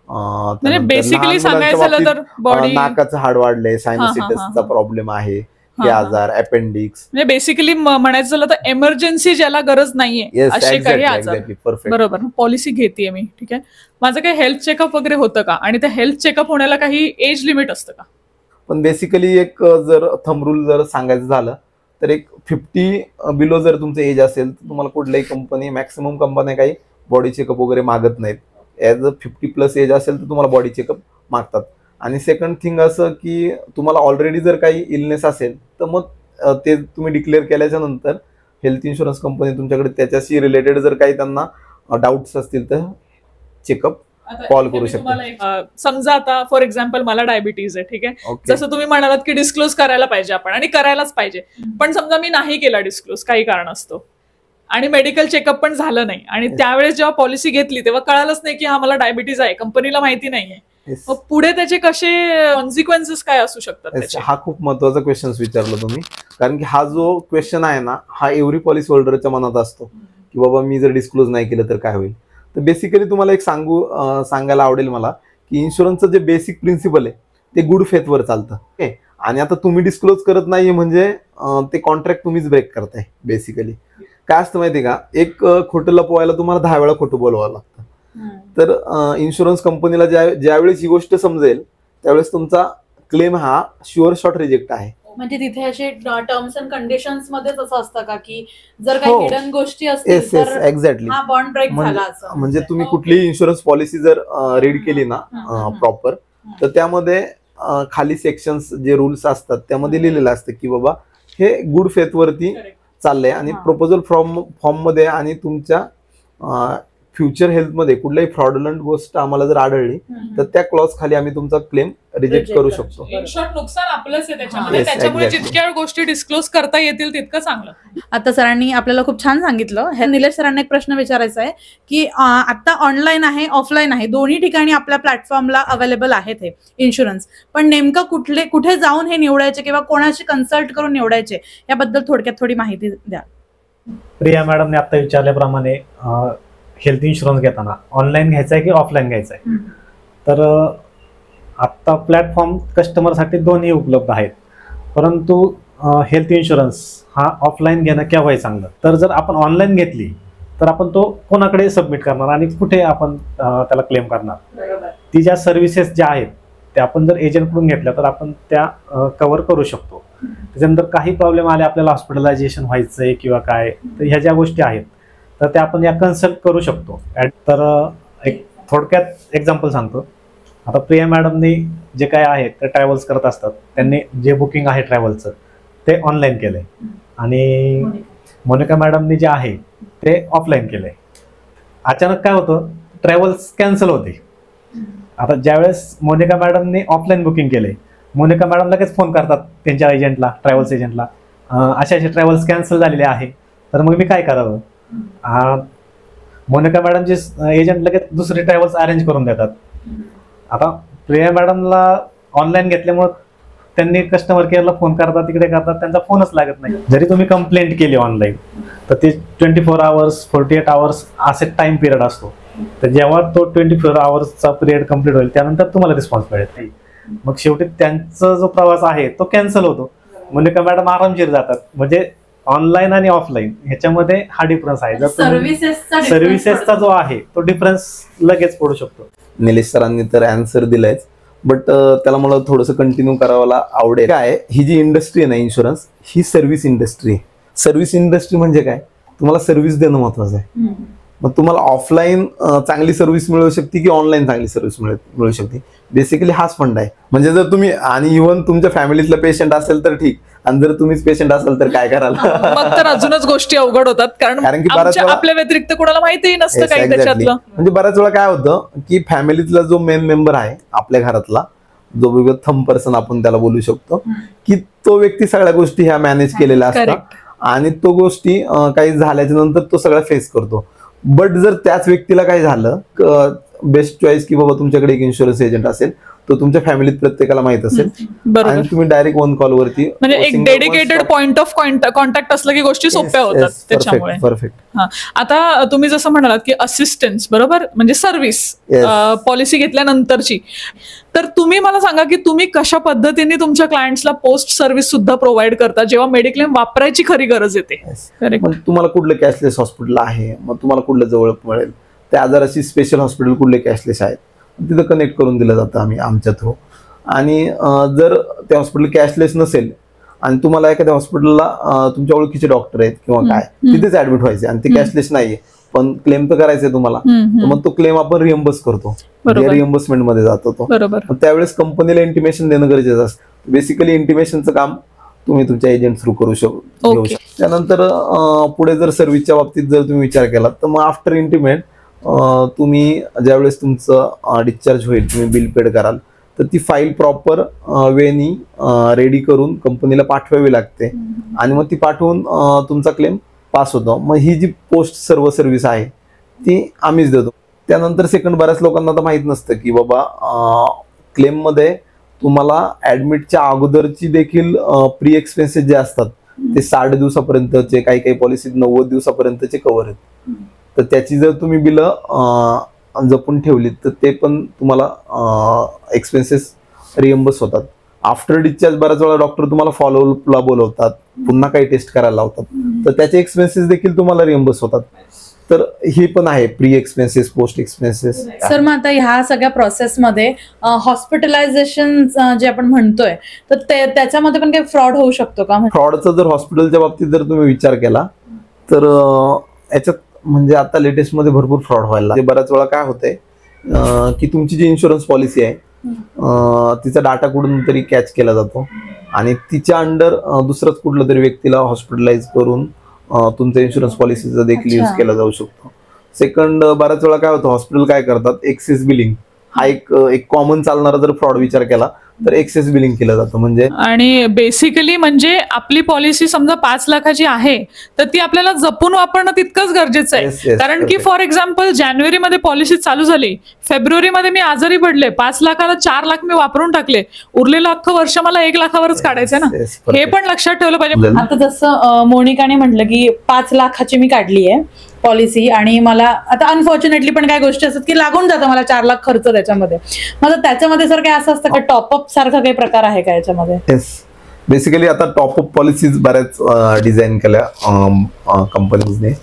म्हणजे बेसिकली सांगायचं झालं तर बॉडी नाकाचं हाड वाढलंय, सायनोसिटिसचा प्रॉब्लेम आहे, हे आजार, अपेंडिक्स, म्हणजे बेसिकली म्हणायचं झालं तर एमर्जन्सी ज्याला गरज नाहीये असे काही आजार. परफेक्ट. बरोबर, पॉलिसी घेतेय मी, ठीक आहे. माझं काही हेल्थ चेकअप वगैरे होतं का, आणि त्या हेल्थ चेकअप होण्याला काही एज लिमिट असतं का? पण बेसिकली एक जर थंब रूल जर सांगायचं झालं तर एक 50 बिलो जर तुमचं एज असेल तर तुम्हाला कुठल्याही कंपनी, मॅक्सिमम कंपन्या काही बॉडी चेकअप वगैरे मागत नाहीत. ॲज अ 50+ एज असेल तर तुम्हाला बॉडी चेकअप मागतात. आणि सेकंड थिंग असं की तुम्हाला ऑलरेडी जर काही इलनेस असेल तर मग ते तुम्ही डिक्लेअर केल्याच्या नंतर हेल्थ इन्शुरन्स कंपनी तुमच्याकडे त्याच्याशी रिलेटेड जर काही त्यांना डाऊट्स असतील तर चेकअप कॉल करू शकता. समजा आता फॉर एक्झाम्पल मला डायबिटीज आहे, ठीक आहे. ओके. जसं तुम्ही म्हणालात की डिस्क्लोज करायला पाहिजे आपण, आणि करायलाच पाहिजे. पण समजा मी नाही केला डिस्क्लोज, काही कारण असतो, आणि मेडिकल चेकअप पण झालं नाही, आणि त्यावेळेस जेव्हा पॉलिसी घेतली तेव्हा कळालंच नाही की हा मला डायबिटीज आहे, कंपनीला माहिती नाहीये, मग पुढे त्याचे कसे कॉन्सिक्वेन्सेस काय असू शकतात त्याचे? हा खूप महत्वाचा क्वेश्चन विचारला तुम्ही, कारण की हा जो क्वेश्चन आहे ना, हा एव्हरी पॉलिसी होल्डरच्या मनात असतो की बाबा मी जर डिस्क्लोज नाही केलं तर काय होईल. तर बेसिकली तुम्हाला एक सांगायला आवडेल मला की इन्शुरन्सचं जे बेसिक प्रिन्सिपल आहे ते गुड फेथवर चालतं. ओके. आणि आता तुम्ही डिस्क्लोज करत नाही म्हणजे ते कॉन्ट्रॅक्ट तुम्हीच ब्रेक करताय. बेसिकली काय असतं माहितीये का, एक खोटं लपवायला तुम्हाला 10 वेळा खोटं बोलवावं लागतं. तर इन्शुरन्स कंपनीला ज्यावेळेस ही गोष्ट समजेल त्यावेळेस तुमचा क्लेम हा शुअर शॉट रिजेक्ट आहे. म्हणजे तिथे असे टर्म्स अँड कंडिशन्स मध्येच असं असतं का की जर काही हिडन गोष्टी असतील तर एक्झॅक्टली हा बॉन्ड ब्रेक झाला असं? म्हणजे तुम्ही कुठलीही इन्शुरन्स पॉलिसी जर रीड केली ना प्रॉपर, तर त्यामध्ये खाली सेक्शन्स जे रूल्स असतात त्यामध्ये लिहिलेलं असतं की बाबा हे गुड फेथवरती चाललंय, आणि प्रपोजल फॉर्म मध्ये आणि तुमच्या फ्युचर हेल्थमध्ये कुठल्याही फ्रॉडलंट गोष्ट आम्हाला जर आढळली तर त्या क्लॉज खाली आम्ही तुमचा क्लेम रिजेक्ट करू शकतो. इन शॉर्ट नुकसान आपलंच आहे त्याच्यामध्ये, त्याच्यामुळे जितक्या गोष्टी डिस्क्लोज करता येतील तितकं चांगलं. आता सरांनी आपल्याला खूप छान सांगितलं. हे निलेश सरांना एक प्रश्न विचारायचा आहे की आता ऑनलाईन आहे, ऑफलाईन आहे, दोन्ही ठिकाणी आपल्या प्लॅटफॉर्मला अवेलेबल आहेत हे इन्शुरन्स, पण नेमकं कुठे जाऊन हे निवडायचे किंवा कोणाशी कन्सल्ट करून निवडायचे याबद्दल थोडक्यात थोडी माहिती द्या. प्रिया मॅडमने आता विचारल्याप्रमाणे हेल्थ इन्शुरन्स घेताना ऑनलाईन घ्यायचा आहे की ऑफलाईन घ्यायचा आहे, तर आत्ता प्लॅटफॉर्म कस्टमरसाठी दोन्ही उपलब्ध आहेत. परंतु हेल्थ इन्शुरन्स हा ऑफलाईन घेणं केव्हाही चांगलं. तर जर आपण ऑनलाईन घेतली तर आपण तो कोणाकडे सबमिट करणार आणि कुठे आपण त्याला क्लेम करणार? ती ज्या सर्व्हिसेस ज्या आहेत त्या आपण जर एजंटकडून घेतल्या तर आपण त्या कव्हर करू शकतो. त्याच्यानंतर काही प्रॉब्लेम आले, आपल्याला हॉस्पिटलायझेशन व्हायचंय किंवा काय, तर ह्या ज्या गोष्टी आहेत तर त्या आपण या कन्सल्ट करू शकतो. तर एक थोडक्यात एक्झाम्पल सांगतो. आता प्रिया मॅडमनी जे काय आहे ते ट्रॅव्हल्स करत असतात, त्यांनी जे बुकिंग आहे ट्रॅव्हलचं ते ऑनलाईन केलंय, आणि मोनिका मॅडमनी जे आहे ते ऑफलाईन केलंय. अचानक काय होतं, ट्रॅव्हल्स कॅन्सल होते. आता ज्यावेळेस मोनिका मॅडमनी ऑफलाईन बुकिंग केले, मोनिका मॅडम लगेच फोन करतात त्यांच्या एजंटला, ट्रॅव्हल्स एजंटला, अशा ट्रॅव्हल्स कॅन्सल झालेले आहे, तर मग मी काय करावं? मोनिका मॅडमचे एजंट लगेच दुसरे ट्रॅव्हल्स अरेंज करून देतात. आता प्रिया मॅडमला ऑनलाईन घेतल्यामुळे त्यांनी कस्टमर केअरला फोन करतात, तिकडे करतात, त्यांचा फोनच लागत नाही. जरी तुम्ही कंप्लेंट केली ऑनलाईन तर ते 24 आवर्स 48 आवर्स असे टाइम पिरियड असतो. तर जेव्हा तो 24 आवर्सचा पिरियड कम्प्लीट होईल त्यानंतर तुम्हाला रिस्पॉन्स मिळेल. मग शेवटी त्यांचा जो प्रवास आहे तो कॅन्सल होतो. मोनिका मॅडम आरामशीर जातात. म्हणजे ऑनलाईन आणि ऑफलाईन ह्याच्यामध्ये हा डिफरन्स आहे. जर सर्व्हिसेसचा जो आहे तो डिफरन्स लगेच पडू शकतो. निलेश सरांनी तर आन्सर दिलायच, बट त्याला मला थोडंसं कंटिन्यू करायला आवडेल. काय, ही जी इंडस्ट्री आहे ना इन्शुरन्स, ही सर्व्हिस इंडस्ट्री आहे. सर्व्हिस इंडस्ट्री म्हणजे काय, तुम्हाला सर्व्हिस देणं महत्वाचं आहे. मग तुम्हाला ऑफलाईन चांगली सर्व्हिस मिळू शकते की ऑनलाईन चांगली सर्व्हिस मिळू शकते, बेसिकली हाच फंड आहे. म्हणजे जर तुम्ही, आणि इव्हन तुमच्या फॅमिलीतला पेशंट असेल तर ठीक, आणि जर तुम्हीच पेशंट असाल तर काय कराल? मग तर अजूनच गोष्टी अवघड होतात, कारण की आपल्या व्यतिरिक्त कोणाला माहितीही नसतं काही त्याच्यातलं. म्हणजे बऱ्याच वेळा काय होतं की फॅमिलीतला जो मेन मेंबर आहे आपल्या घरातला, जो वेगळं थंब पर्सन आपण त्याला बोलू शकतो, की तो व्यक्ती सगळ्या गोष्टी ह्या मॅनेज केलेल्या असतात, आणि तो गोष्टी काही झाल्याच्या नंतर तो सगळ्या फेस करतो. बट जर त्याच व्यक्तीला काय झालं, बेस्ट चॉईस की बाबा तुमच्याकडे एक इन्शुरन्स एजंट असेल, तो तुमच्या फॅमिलीत प्रत्येकाला माहित असेल बरोबर. आणि तुम्ही डायरेक्ट वन कॉल वरती म्हणजे एक डेडिकेटेड पॉइंट ऑफ कॉन्टॅक्ट असलं की गोष्टी सोप्या होतात त्याच्यामुळे. परफेक्ट. हा, आता तुम्ही जसं म्हणालात की असिस्टन्स, बरोबर, म्हणजे सर्व्हिस पॉलिसी घेतल्यानंतरची, तर तुम्ही मला सांगा की तुम्ही कशा पद्धतीने तुमच्या क्लायंट्सला पोस्ट सर्व्हिस सुद्धा प्रोव्हाइड करता जेव्हा मेडिक्लेम वापरायची खरी गरज येते. मग तुम्हाला कुठलं कॅशलेस हॉस्पिटल आहे, मग तुम्हाला कुठलं जवळ मिळेल, त्या आजाराची स्पेशल हॉस्पिटल कुठले कॅशलेस आहेत, तिथं कनेक्ट करून दिलं जातं आम्ही आमच्या थ्रू. आणि जर त्या हॉस्पिटल कॅशलेस नसेल आणि तुम्हाला एखाद्या हॉस्पिटलला तुमच्या ओळखीचे डॉक्टर आहेत किंवा काय, तिथेच ऍडमिट व्हायचे आणि ते कॅशलेस नाहीये पण क्लेम तर करायचंय तुम्हाला, तर मग तो क्लेम आपण रिएम्बर्स करतो, रिएम्बर्समेंट मध्ये जातो तो. बरोबर. त्यावेळेस कंपनीला इंटिमेशन देणं गरजेचं असतं. बेसिकली इंटिमेशनचं काम तुम्ही तुमच्या एजंट थ्रू करू शकतो. त्यानंतर पुढे जर सर्व्हिसच्या बाबतीत जर तुम्ही विचार केला तर मग आफ्टर इंटिमेट तुम्ही ज्यावेळेस तुमचं डिस्चार्ज होईल, तुम्ही बिल पेड कराल, तर ती फाईल प्रॉपर वेनी रेडी करून कंपनीला पाठवावी लागते आणि मग ती पाठवून तुमचा क्लेम पास होतो. मग ही जी पोस्ट सर्व सर्व्हिस आहे ती आम्हीच देतो. त्यानंतर सेकंड, बऱ्याच लोकांना तर माहित नसतं की बाबा क्लेम मध्ये तुम्हाला ऍडमिटच्या अगोदरची देखील प्री एक्सपेन्सेस जे असतात ते 60 दिवसापर्यंतचे, काही काही पॉलिसीत 90 दिवसापर्यंतचे कव्हर आहेत. तर त्याची जर तुम्ही बिलं जपून ठेवलीत तर ते पण तुम्हाला एक्सपेन्सेस रिएम्बर्स होतात. आफ्टर डिस्चार्ज बऱ्याच वेळा डॉक्टर तुम्हाला फॉलोअपला बोलवतात, पुन्हा काही टेस्ट करायला लावतात, तर त्याचे एक्सपेन्सेस देखील तुम्हाला रिएम्बर्स होतात. तर हे पण आहे pre expenses, post expenses. Sir, मग आता ह्या सगळ्या प्रोसेसमध्ये हॉस्पिटलायझेशन जे आपण म्हणतोय तर त्याच्यामध्ये पण काही फ्रॉड होऊ शकतो का? फ्रॉडचा जर हॉस्पिटलच्या बाबतीत जर तुम्ही विचार केला तर याच्यात म्हणजे आता लेटेस्ट मध्ये भरपूर फ्रॉड व्हायला लागले. बऱ्याच वेळा काय होतंय की तुमची जी इन्शुरन्स पॉलिसी आहे तिचा डाटा कुठून तरी कॅच केला जातो आणि तिच्या अंडर दुसरंच कुठलं तरी व्यक्तीला हॉस्पिटलाइज करून तुमच्या इन्शुरन्स पॉलिसीचा देखील यूज केला जाऊ शकतो. सेकंड, बऱ्याच वेळा काय होतं, हॉस्पिटल काय करतात, एक्सेस बिलिंग हा एक कॉमन चालणारा जर फ्रॉड विचार केला तर एक्सेस बिलिंग केलं जातं. म्हणजे आणि बेसिकली म्हणजे आपली पॉलिसी समजा 5 लाखाची आहे तर ती आपल्याला जपून वापरणं तितकंच गरजेचं आहे. कारण की फॉर एक्झाम्पल जानेवारीमध्ये पॉलिसी चालू झाली, फेब्रुवारीमध्ये मी आजारी पडले, 5 लाखाला 4 लाख मी वापरून टाकले, उरलेलं अख्खं वर्ष मला 1 लाखावरच काढायचं ना. हे पण लक्षात ठेवलं पाहिजे. आता जसं मोनिकाने म्हटलं की 5 लाखाची मी काढली आहे पॉलिसी आणि मला आता अनफॉर्च्युनेटली पण काही गोष्टी असतात की लागून जातं मला 4 लाख खर्च त्याच्यामध्ये. मग त्याच्यामध्ये सर काय असं असतं का, टॉपअप सारखा काही प्रकार आहे का याच्यामध्ये? येस, बेसिकली आता टॉपअप पॉलिसीज बऱ्याच डिझाईन केल्या कंपनीजने.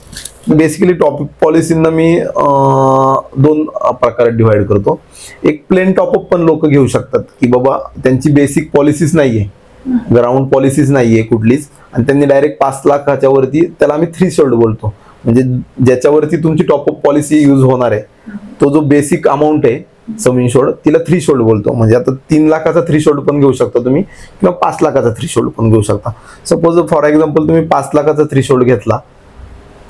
बेसिकली टॉपअप पॉलिसींना मी 2 प्रकारात डिवाइड करतो. एक प्लेन टॉपअप पण लोक घेऊ शकतात की बाबा त्यांची बेसिक पॉलिसीज नाहीये, ग्राउंड पॉलिसीज नाहीये कुठलीच, आणि त्यांनी डायरेक्ट 5 लाखाच्या वरती, त्याला आम्ही थ्रीशोल्ड बोलतो, म्हणजे ज्याच्यावरती तुमची टॉपअप पॉलिसी यूज होणार आहे तो जो बेसिक अमाऊंट आहे सम इन्शोर्ड, तिला थ्रीशोल्ड बोलतो. म्हणजे आता 3 लाखाचा थ्रीशोल्ड पण घेऊ शकता तुम्ही किंवा 5 लाखाचा थ्रीशोल्ड पण घेऊ शकता. सपोज फॉर एक्झाम्पल तुम्ही 5 लाखाचा थ्रीशोल्ड घेतला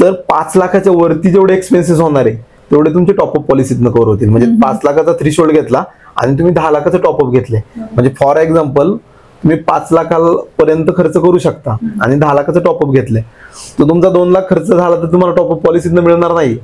तर 5 लाखाच्या वरती जेवढे एक्सपेन्सेस होणार आहे तेवढे तुमचे टॉपअप पॉलिसीतनं कव्हर होतील. म्हणजे 5 लाखाचा थ्रीशोल्ड घेतला आणि तुम्ही 10 लाखाचं टॉपअप घेतले, म्हणजे फॉर एक्झाम्पल तुम्ही 5 लाखापर्यंत खर्च करू शकता आणि 10 लाखाचं टॉपअप घेतले, तर तुमचा 2 लाख खर्च झाला तर तुम्हाला टॉपअप पॉलिसीतनं मिळणार नाही.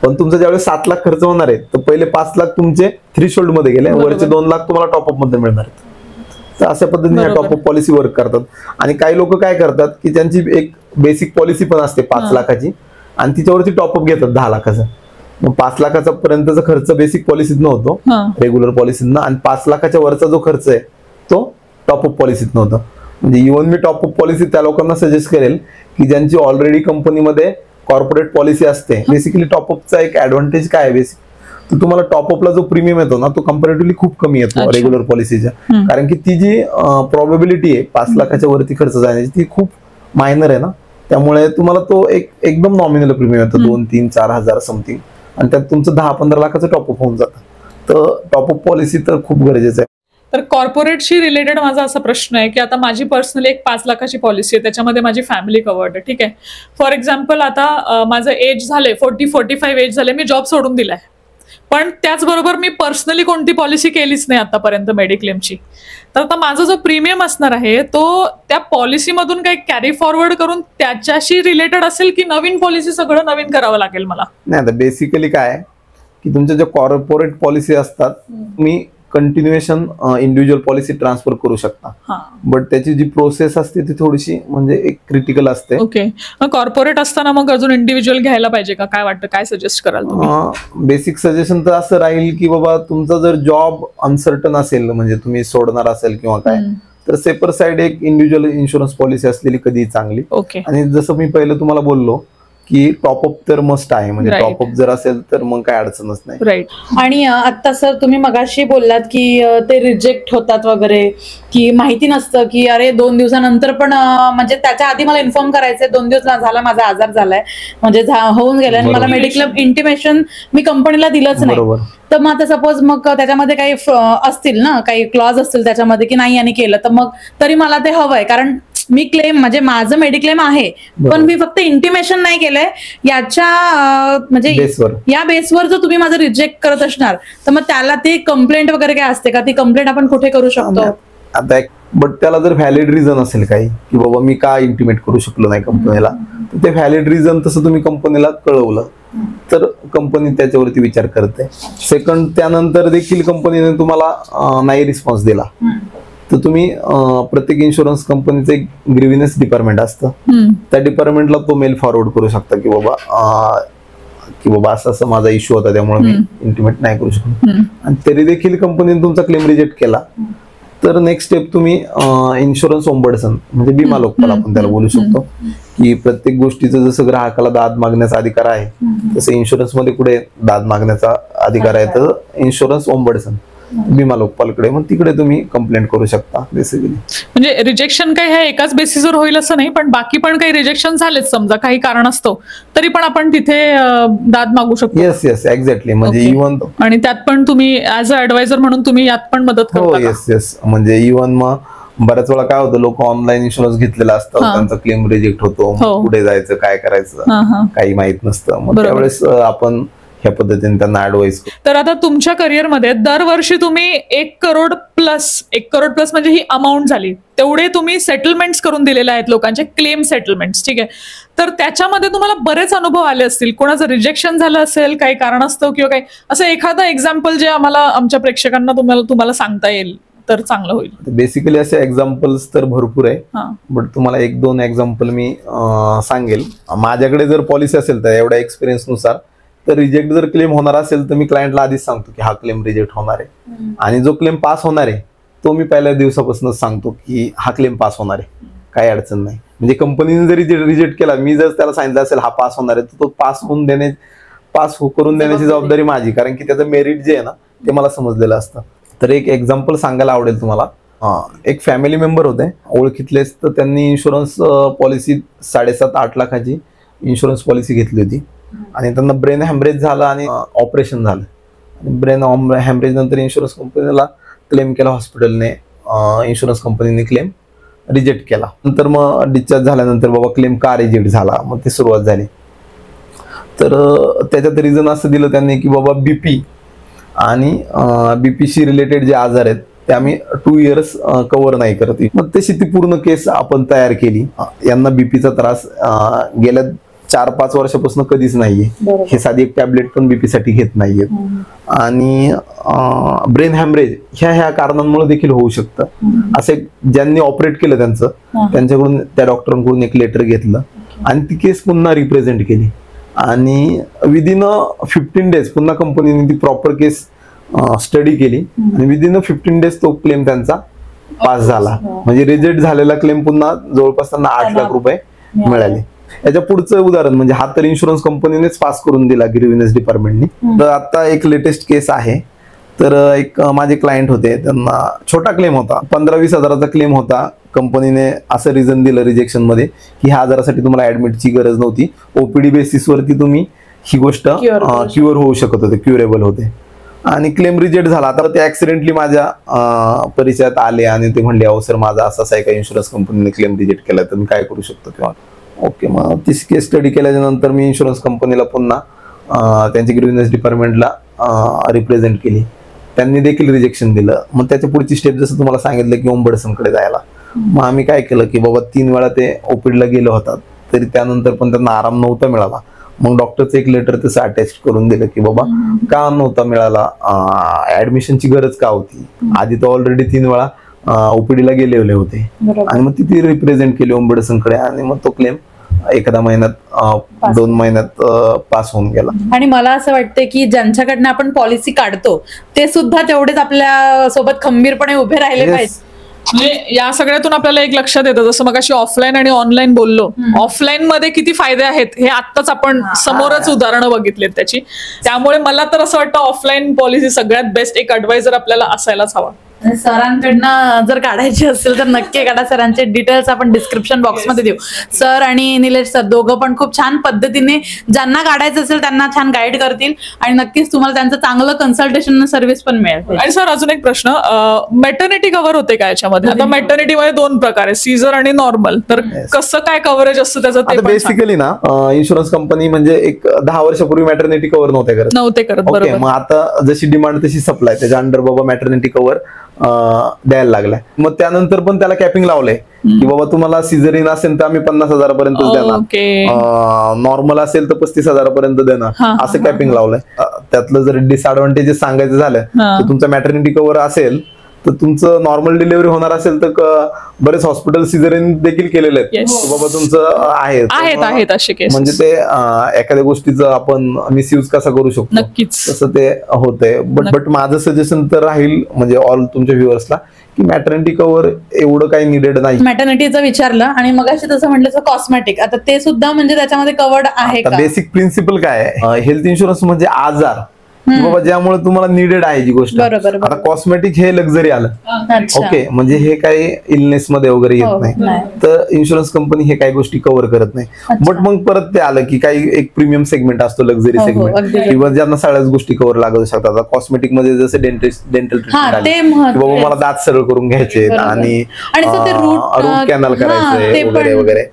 पण तुमचा ज्यावेळेस 7 लाख खर्च होणार आहे तर पहिले 5 लाख तुमचे थ्रीशोल्ड मध्ये गेले, वरचे 2 लाख तुम्हाला टॉपअप मध्ये मिळणार आहेत. तर अशा पद्धतीने ह्या टॉपअप पॉलिसी वर्क करतात. आणि काही लोक काय करतात की त्यांची एक बेसिक पॉलिसी पण असते 5 लाखाची आणि तिच्यावरती टॉपअप घेतात 10 लाखाचं. मग 5 लाखाचा पर्यंतचा खर्च बेसिक पॉलिसीत नव्हतो, रेग्युलर पॉलिसीतनं, आणि 5 लाखाच्या वरचा जो खर्च आहे तो टॉपअप पॉलिसीत नव्हतं. म्हणजे इव्हन मी टॉपअप पॉलिसी त्या लोकांना सजेस्ट करेल की ज्यांची ऑलरेडी कंपनीमध्ये कॉर्पोरेट पॉलिसी असते. बेसिकली टॉपअपचा एक ऍडव्हान्टेज काय आहे, बेसिक तर तुम्हाला टॉपअपला जो प्रीमियम येतो ना तो कम्पॅरेटिव्हली खूप कमी येतो रेग्युलर पॉलिसीच्या, कारण की ती जी प्रोबॅबिलिटी आहे 5 लाखाच्या वरती खर्च जाण्याची ती खूप मायनर आहे ना, त्यामुळे तुम्हाला तो एकदम नॉमिनल प्रीमियम येतो 2-3-4 हजार समथिंग, आणि त्यात तुमचं 10-15 लाखाचं टॉपअप होऊन जातं. तर टॉपअप पॉलिसी तर खूप गरजेचं आहे. तर कॉर्पोरेटशी रिलेटेड माझा असा प्रश्न आहे की आता माझी पर्सनली एक 5 लाखाची पॉलिसी आहे, त्याच्यामध्ये माझी फॅमिली कव्हर्ड आहे, ठीक आहे. फॉर एक्झाम्पल आता माझं एज झालंय 40-45 एज झाले, मी जॉब सोडून दिलाय, पण त्याचबरोबर मी पर्सनली कोणती पॉलिसी केलीच नाही आतापर्यंत मेडिक्लेमची. तर आता माझा जो प्रीमियम असणार आहे तो त्या पॉलिसीमधून काही कॅरी फॉरवर्ड करून त्याच्याशी रिलेटेड असेल की नवीन पॉलिसी सगळं नवीन करावं लागेल मला? नाही, आता बेसिकली काय आहे की तुमच्या ज्या कॉर्पोरेट पॉलिसी असतात तुम्ही कंटिन्युएशन इंडिव्हिज्युअल पॉलिसी ट्रान्सफर करू शकता, बट त्याची जी प्रोसेस असते ती थोडीशी म्हणजे एक क्रिटिकल असते. ओके, मग कॉर्पोरेट असताना मग अजून इंडिव्हिज्युअल घ्यायला पाहिजे का? काय वाटतं, काय सजेस्ट कराल तुम्ही? बेसिक सजेशन तर असं राहील की बाबा तुमचा जर जॉब अनसर्टन असेल, म्हणजे तुम्ही सोडणार असेल किंवा काय, तर सेपर साइड एक इंडिव्हिज्युअल इन्शुरन्स पॉलिसी असलेली कधीही चांगली. ओके, आणि जसं मी पहिलं तुम्हाला बोललो की टॉपअप तर मस्ट आहे, म्हणजे टॉपअप जर असेल तर मग काय अडचणच नाही. राईट. आणि आता सर तुम्ही मगाशी बोललात की ते रिजेक्ट होतात वगैरे, की माहिती नसतं की अरे 2 दिवसानंतर पण म्हणजे त्याच्या आधी मला इन्फॉर्म करायचंय 2 दिवस झाला माझा आजार झालाय म्हणजे होऊन गेलाय आणि मला मेडिक्लेम इंटिमेशन मी कंपनीला दिलंच नाही. तर मग आता सपोज मग त्याच्यामध्ये काही असतील ना, काही क्लॉज असतील त्याच्यामध्ये की नाही यांनी केलं, तर मग तरी मला ते हवंय, कारण मी क्लेम म्हणजे माझं मेडिक्लेम आहे पण मी फक्त इंटिमेशन नाही केलंय याच्या म्हणजे या बेसवर जर तुम्ही माझं रिजेक्ट करत असणार तर मग त्याला ती कंप्लेंट वगैरे काय असते का? ती कंप्लेंट आपण कुठे करू शकतो? आता बट त्याला जर व्हॅलिड रिझन असेल काही की बाबा मी का इंटिमेट करू शकलो नाही कंपनीला, तर ते व्हॅलिड रिझन तसं तुम्ही कंपनीला कळवलं तर कंपनी त्याच्यावरती विचार करते. सेकंड, त्यानंतर देखील कंपनीने तुम्हाला नाही रिस्पॉन्स दिला तर तुम्ही प्रत्येक इन्शुरन्स कंपनीचं एक ग्रीव्हन्स डिपार्टमेंट असतं, त्या डिपार्टमेंटला तो मेल फॉरवर्ड करू शकता की बाबा असं असं माझा इश्यू होता त्यामुळे मी इंटिमेट नाही करू शकलो. आणि तरी देखील कंपनीने तुमचा क्लेम रिजेक्ट केला तर नेक्स्ट स्टेप तुम्ही इन्शुरन्स ओंबडसन म्हणजे विमा लोकपाल आपण त्याला बोलू शकतो, की प्रत्येक गोष्टीचं जसं ग्राहकाला दाद मागण्याचा अधिकार आहे तसं इन्शुरन्स मध्ये कुठे दाद मागण्याचा अधिकार आहे, तर इन्शुरन्स ओंबडसन विमा लोकपालकडे, मग तिकडे तुम्ही कंप्लेंट करू शकता. बेसिकली म्हणजे रिजेक्शन काही ह्या एकाच बेसिसवर होईल असं नाही, पण बाकी पण काही रिजेक्शन झालेच समजा काही कारण असतो तरी पण आपण तिथे दाद मागू शकतो. Yes exactly. म्हणजे इव्हन आणि त्यात पण तुम्ही ऍज अ ऍडवायझर म्हणून तुम्ही यात पण मदत करता. येस म्हणजे इव्हन मग बऱ्याच वेळा काय होतं, लोक ऑनलाईन इन्शुरन्स घेतलेला असतात, त्यांचा क्लेम रिजेक्ट होतो, पुढे जायचं काय करायचं काही माहित नसतं, मग त्यावेळेस आपण ह्या पद्धतीने त्यांना ऍडवाइस. तर आता तुमच्या करिअरमध्ये दरवर्षी तुम्ही 1 करोड प्लस म्हणजे ही अमाऊंट झाली तेवढे तुम्ही सेटलमेंट्स करून दिलेले आहेत लोकांचे, क्लेम सेटलमेंट्स, ठीक आहे. तर त्याच्यामध्ये तुम्हाला बरेच अनुभव आले असतील, कोणाचं रिजेक्शन झालं असेल काही कारणास्तव किंवा काही असं एखादं एक्झाम्पल जे आम्हाला आमच्या प्रेक्षकांना तुम्हाला सांगता येईल तर चांगलं होईल. बेसिकली असे एक्झाम्पल्स तर भरपूर आहे, बट तुम्हाला 1-2 एक्झाम्पल मी सांगेल. माझ्याकडे जर पॉलिसी असेल तर एवढ्या एक्सपिरियन्स नुसार तर रिजेक्ट जर क्लेम होणार असेल तर मी क्लायंटला आधीच सांगतो की हा क्लेम रिजेक्ट होणार आहे, आणि जो क्लेम पास होणार आहे तो मी पहिल्या दिवसापासूनच सांगतो की हा क्लेम पास होणार आहे, काही अडचण नाही. म्हणजे कंपनीने जरी रिजेक्ट केला, मी जर त्याला सांगितलं असेल हा पास होणार आहे, तर तो पास करून देण्याची जबाबदारी माझी, कारण की त्याचं मेरिट जे आहे ना ते मला समजलेलं असतं. तर एक एक्झाम्पल सांगायला आवडेल तुम्हाला. एक फॅमिली मेंबर होते ओळखीतलेच, तर त्यांनी इन्शुरन्स पॉलिसी 7.5-8 लाखाची इन्शुरन्स पॉलिसी घेतली होती आणि त्यांना ब्रेन हॅमरेज झाला आणि ऑपरेशन झालं. ब्रेन हॅमरेज नंतर इन्शुरन्स कंपनीला क्लेम केला हॉस्पिटलने, इन्शुरन्स कंपनीने क्लेम रिजेक्ट केला. नंतर मग डिस्चार्ज झाल्यानंतर बाबा क्लेम का रिजेक्ट झाला, मग ती सुरुवात झाली. तर त्याच्यात रिझन असं दिलं त्यांनी की बाबा बीपी आणि बीपीशी रिलेटेड जे आजार आहेत ते आम्ही 2 इयर्स कव्हर नाही करत. मग तशी ती पूर्ण केस आपण तयार केली. यांना बीपीचा त्रास गेल्या 4-5 वर्षापासून कधीच नाहीये, हे साधी एक टॅबलेट पण बीपी साठी घेत नाहीये, आणि ब्रेन हॅमरेज ह्या कारणांमुळे देखील होऊ शकतं. असे ज्यांनी ऑपरेट केलं त्यांच्याकडून त्या डॉक्टरांकडून एक लेटर घेतलं आणि ती केस पुन्हा रिप्रेझेंट केली, आणि विदिन 15 डेज पुन्हा कंपनीने ती प्रॉपर केस स्टडी केली आणि विदिन 15 डेज तो क्लेम त्यांचा पास झाला. म्हणजे रिजेक्ट झालेला क्लेम पुन्हा जवळपास त्यांना 8 लाख रुपये मिळाले. याच्या पुढचं उदाहरण म्हणजे हा तर इन्शुरन्स कंपनीनेच पास करून दिला ग्रीव्हन्स डिपार्टमेंटनी. तर आता एक लेटेस्ट केस आहे. तर एक माझे क्लायंट होते, त्यांना छोटा क्लेम होता, 15-20 हजाराचा क्लेम होता. कंपनीने असं रिझन दिलं रिजेक्शन मध्ये की ह्या आजारासाठी तुम्हाला ऍडमिटची गरज नव्हती, ओपीडी बेसिसवरती तुम्ही ही गोष्ट क्युअर होऊ शकत होते, क्युरेबल होते, आणि क्लेम रिजेक्ट झाला. आता ते ऍक्सिडेंटली माझ्या परिचयात आले आणि ते म्हणले अहो सर माझा असा आहे का इन्शुरन्स कंपनीने क्लेम रिजेक्ट केला, तर मी काय करू शकतो किंवा ओके. मग ती केस स्टडी केल्याच्या नंतर मी इन्शुरन्स कंपनीला पुन्हा त्यांच्या ग्रीव्हन्स डिपार्टमेंटला रिप्रेझेंट केली, त्यांनी देखील रिजेक्शन दिलं. मग त्याच्या पुढची स्टेप जसं तुम्हाला सांगितलं की ओंबडसनकडे जायला. मग आम्ही काय केलं की बाबा 3 वेळा ते ओपीडीला गेले होतात, तरी त्यानंतर पण त्यांना आराम नव्हता मिळाला. मग डॉक्टरचं एक लेटर तसं अटॅच करून दिलं की बाबा का नव्हता मिळाला, ऍडमिशनची गरज का होती, आधी तर ऑलरेडी 3 वेळा ओपीडीला गेलेले होते. आणि मग तिथे रिप्रेझेंट केले ओंबडसनकडे आणि मग तो क्लेम एखाद्या महिन्यात 2 महिन्यात पास होऊन गेला. आणि मला असं वाटतं की ज्यांच्याकडनं आपण पॉलिसी काढतो ते सुद्धा तेवढेच आपल्या सोबत खंबीरपणे उभे राहिले Yes. पाहिजे. म्हणजे या सगळ्यातून आपल्याला एक लक्षात येतं, जसं मग अशी ऑफलाईन आणि ऑनलाईन बोललो, ऑफलाईन मध्ये किती फायदे आहेत हे आत्ताच आपण समोरच उदाहरणं बघितलेत त्याची. त्यामुळे मला तर असं वाटतं ऑफलाईन पॉलिसी सगळ्यात बेस्ट, एक ऍडवायझर आपल्याला असायलाच हवा. आणि सरांकडनं जर काढायची असेल तर नक्की काढा. सरांचे डिटेल्स आपण डिस्क्रिप्शन बॉक्समध्ये देऊ. सर आणि निलेश सर दोघं पण खूप छान पद्धतीने ज्यांना काढायचं असेल त्यांना छान गाईड करतील आणि नक्कीच तुम्हाला त्यांचं चांगलं कन्सल्टेशन सर्व्हिस पण मिळेल. आणि सर अजून एक प्रश्न, मेटर्निटी कव्हर होते का याच्यामध्ये? आता मेटर्निटी मध्ये 2 प्रकार आहे, सीझर आणि नॉर्मल. तर कसं काय कव्हरेज असतं त्याचं ते आता पण सांगा. बेसिकली ना इन्शुरन्स कंपनी म्हणजे एक 10 वर्षापूर्वी मॅटर्निटी कव्हर नव्हते करत. बरोबर. ओके, मग आता जशी डिमांड तशी सप्लाय, त्याच्या अंडर बाबा मॅटर्निटी कव्हर द्यायला लागलाय. मग त्यानंतर पण त्याला कॅपिंग लावलंय की बाबा तुम्हाला सिझरिन असेल तर आम्ही 50,000 पर्यंत देणार, नॉर्मल असेल तर 35,000 पर्यंत देणार, असं कॅपिंग लावलंय. त्यातलं जर डिसएडव्हान्टेजेस सांगायचं झालं तर तुमचं मॅटर्निटी कव्हर असेल तर तुमचं नॉर्मल डिलिव्हरी होणार असेल तर बरेच हॉस्पिटल सिझरिन देखील केलेले आहेत. बाबा तुमचं आहेत असे केस. म्हणजे ते एखाद्या गोष्टीचं आपण मिसयूज कसा करू शकतो नक्कीच तसं ते होतंय. बट माझं सजेशन तर राहील म्हणजे ऑल तुमच्या व्ह्युअर्सला की मॅटर्निटी कव्हर एवढं काही निडेड नाही. मॅटर्निटीचं विचारलं आणि मगाशी तसं म्हटलं कॉस्मेटिक, आता ते सुद्धा म्हणजे त्याच्यामध्ये कव्हर्ड आहे का? बेसिक प्रिन्सिपल काय आहे, हेल्थ इन्शुरन्स म्हणजे आजार बाबा ज्यामुळे तुम्हाला निडेड आहे जी गोष्ट. आता कॉस्मेटिक हे लक्झरी आलं, ओके, म्हणजे हे काही इलनेस मध्ये वगैरे येत नाही, तर इन्शुरन्स कंपनी हे काही गोष्टी कव्हर करत नाही. बट मग परत ते आलं की काही एक प्रीमियम सेगमेंट असतो, लक्झरी सेगमेंट, किंवा ज्यांना सगळ्याच गोष्टी कव्हर लागू शकतात. कॉस्मेटिक मध्ये जसे डेंटल ट्रीटमेंट आले की बाबा मला दात सरळ करून घ्यायचे आणि रूट कॅनल करायचंय वगैरे वगैरे,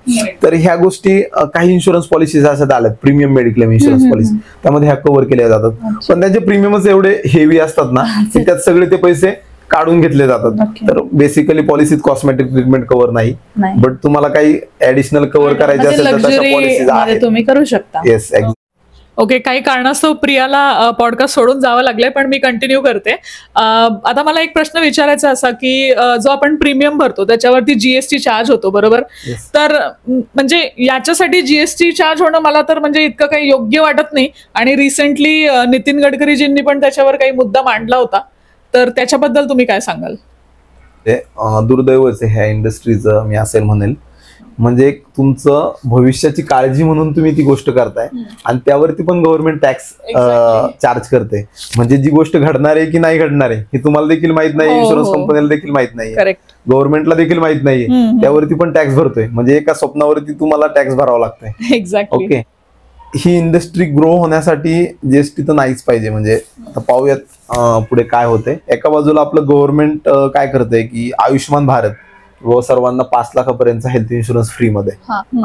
तर ह्या गोष्टी काही इन्शुरन्स पॉलिसीज असतात आल्यात, प्रीमियम मेडिक्लेम इन्शुरन्स पॉलिसी, त्यामध्ये ह्या कव्हर केल्या जातात. पण त्याचे प्रीमियमच एवढे हेवी असतात ना की त्यात सगळे ते पैसे काढून घेतले जातात. तर बेसिकली पॉलिसीत कॉस्मेटिक ट्रीटमेंट कव्हर नाही, बट तुम्हाला काही ऍडिशनल कव्हर करायचे असेल तर तशा पॉलिसीज आहेत, तुम्ही करू शकता. येस. ओके, काही कारणास्तव प्रियाला पॉडकास्ट सोडून जावं लागलंय, पण मी कंटिन्यू करते. आता मला एक प्रश्न विचारायचा असा की जो आपण प्रीमियम भरतो त्याच्यावरती जीएसटी चार्ज होतो, बरोबर? तर म्हणजे याच्यासाठी जीएसटी चार्ज होणं मला तर म्हणजे इतकं काही योग्य वाटत नाही. आणि रिसेंटली नितीन गडकरीजींनी पण त्याच्यावर काही मुद्दा मांडला होता, तर त्याच्याबद्दल तुम्ही काय सांगाल? दुर्दैवच आहे ह्या इंडस्ट्रीचं मी असेल म्हणेल. म्हणजे तुमचं भविष्याची काळजी म्हणून तुम्ही ती गोष्ट करताय आणि त्यावरती पण गव्हर्नमेंट टॅक्स चार्ज करते. म्हणजे जी गोष्ट घडणार आहे की नाही घडणार आहे हे तुम्हाला देखील माहित नाही, इन्शुरन्स कंपनीला देखील माहित नाही, गव्हर्नमेंटला देखील माहित नाहीये, त्यावरती पण टॅक्स भरतोय. म्हणजे एका स्वप्नावरती तुम्हाला टॅक्स भरावा लागतोय. एक्झॅक्टली. ओके, ही इंडस्ट्री ग्रो होण्यासाठी जीएसटी तर नाहीच पाहिजे. म्हणजे आता पाहूयात पुढे काय होतंय. एका बाजूला आपलं गव्हर्नमेंट काय करतंय की आयुष्यमान भारत व सर्वांना 5 लाखापर्यंत हेल्थ इन्शुरन्स फ्री मध्ये,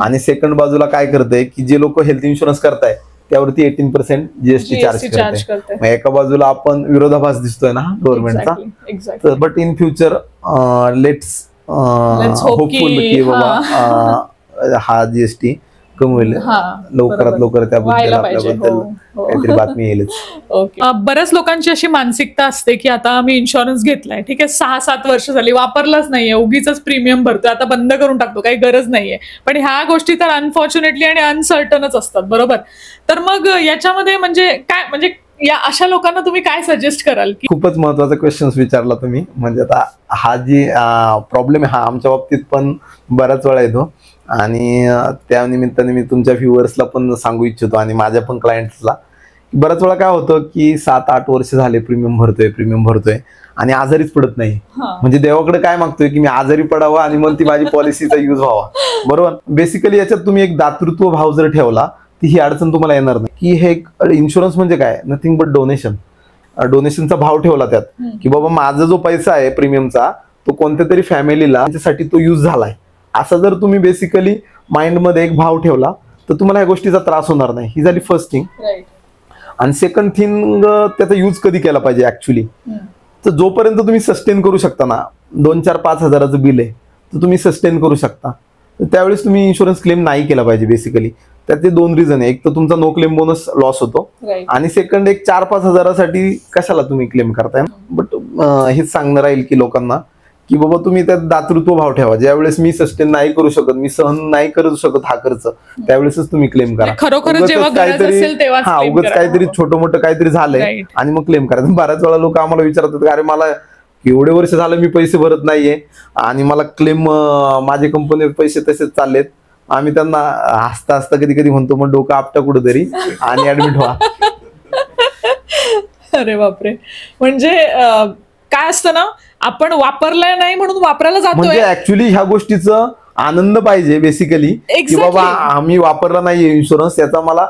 आणि सेकंड बाजूला काय करतंय की जे लोक हेल्थ इन्शुरन्स करताय त्यावरती 18% जीएसटी चार्ज करते. मग एका बाजूला आपण विरोधाभास दिसतोय ना गव्हर्नमेंटचा. But in future let's hopeful की बाबा हा जीएसटी कमी लवकरात लवकर त्याबद्दल आपल्याबद्दल काहीतरी बातमी येईलच. ओके, बऱ्याच लोकांची अशी मानसिकता असते की आता आम्ही इन्शुरन्स घेतलाय, ठीक आहे, 6-7 वर्ष झाली, वापरलाच नाहीये, उगीच प्रीमियम भरतोय, आता बंद करून टाकतो, काही गरज नाहीये. पण ह्या गोष्टी तर अनफॉर्च्युनेटली आणि अनसर्टनच असतात, बरोबर? तर मग याच्यामध्ये म्हणजे काय, म्हणजे या अशा लोकांना तुम्ही काय सजेस्ट कराल? की खूपच महत्वाचा क्वेश्चन विचारला तुम्ही. म्हणजे आता हा जी प्रॉब्लेम आहे हा आमच्या बाबतीत पण बऱ्याच वेळा येतो आणि त्या निमित्ताने मी तुमच्या व्ह्युअर्सला पण सांगू इच्छितो आणि माझ्या पण क्लायंट्सला. बऱ्याच वेळा काय होतं की 7-8 वर्ष झाले प्रीमियम भरतोय आणि आजारीच पडत नाही. म्हणजे देवाकडे काय मागतोय की मी आजारी पडावं आणि मग ती माझी पॉलिसीचा यूज व्हावा, बरोबर? बेसिकली याच्यात तुम्ही एक दातृत्व भाव जर ठेवला ती ही अडचण तुम्हाला येणार नाही. की हे इन्शुरन्स म्हणजे काय, नथिंग बट डोनेशनचा भाव ठेवला त्यात की बाबा माझा जो पैसा आहे प्रीमियमचा तो कोणत्या तरी फॅमिलीला त्याच्यासाठी तो यूज झालाय, असा जर तुम्ही बेसिकली माइंड मध्ये एक भाव ठेवला तर तुम्हाला या गोष्टीचा त्रास होणार नाही. ही झाली फर्स्ट थिंग. आणि सेकंड थिंग त्याचा यूज कधी केला पाहिजे ऍक्च्युली. तर जोपर्यंत तुम्ही सस्टेन करू शकता ना, 2-4-5 हजाराचं बिल आहे तर तुम्ही सस्टेन करू शकता, तर त्यावेळेस तुम्ही इन्शुरन्स क्लेम नाही केला पाहिजे बेसिकली. त्याचे 2 रिझन आहे, एक तर तुमचा नो क्लेम बोनस लॉस होतो आणि सेकंड एक 4-5 हजारासाठी कशाला तुम्ही क्लेम करताय. बट हेच सांगणं राहील की लोकांना की बाबा तुम्ही त्यात दातृत्व भाव ठेवा. ज्यावेळेस मी सस्टेन नाही करू शकत, मी सहन नाही करू शकत हा खर्च, त्यावेळेसच तुम्ही क्लेम करा. खरोखर जेव्हा गरज असेल तेव्हाच हा, claim उगाच करा. काहीतरी छोटं मोठं काहीतरी झालंय आणि मग क्लेम करायचं. बऱ्याच वेळा लोक आम्हाला विचारतात अरे मला एवढे वर्ष झालं मी पैसे भरत नाहीये आणि मला क्लेम माझे कंपनीचे पैसे तसेच चाललेत. आम्ही त्यांना हसता हसता कधी कधी म्हणतो मग डोकं आपटा कुठेतरी आणि ऍडमिट व्हा. अरे बापरे. म्हणजे काय असतं ना, आपण वापरलाय नाही म्हणून वापरायला म्हणजे जातोय. ऍक्च्युली ह्या गोष्टीचं आनंद पाहिजे बेसिकली की Exactly. बाबा आम्ही वापरला नाहीये इन्शुरन्स, याचा मला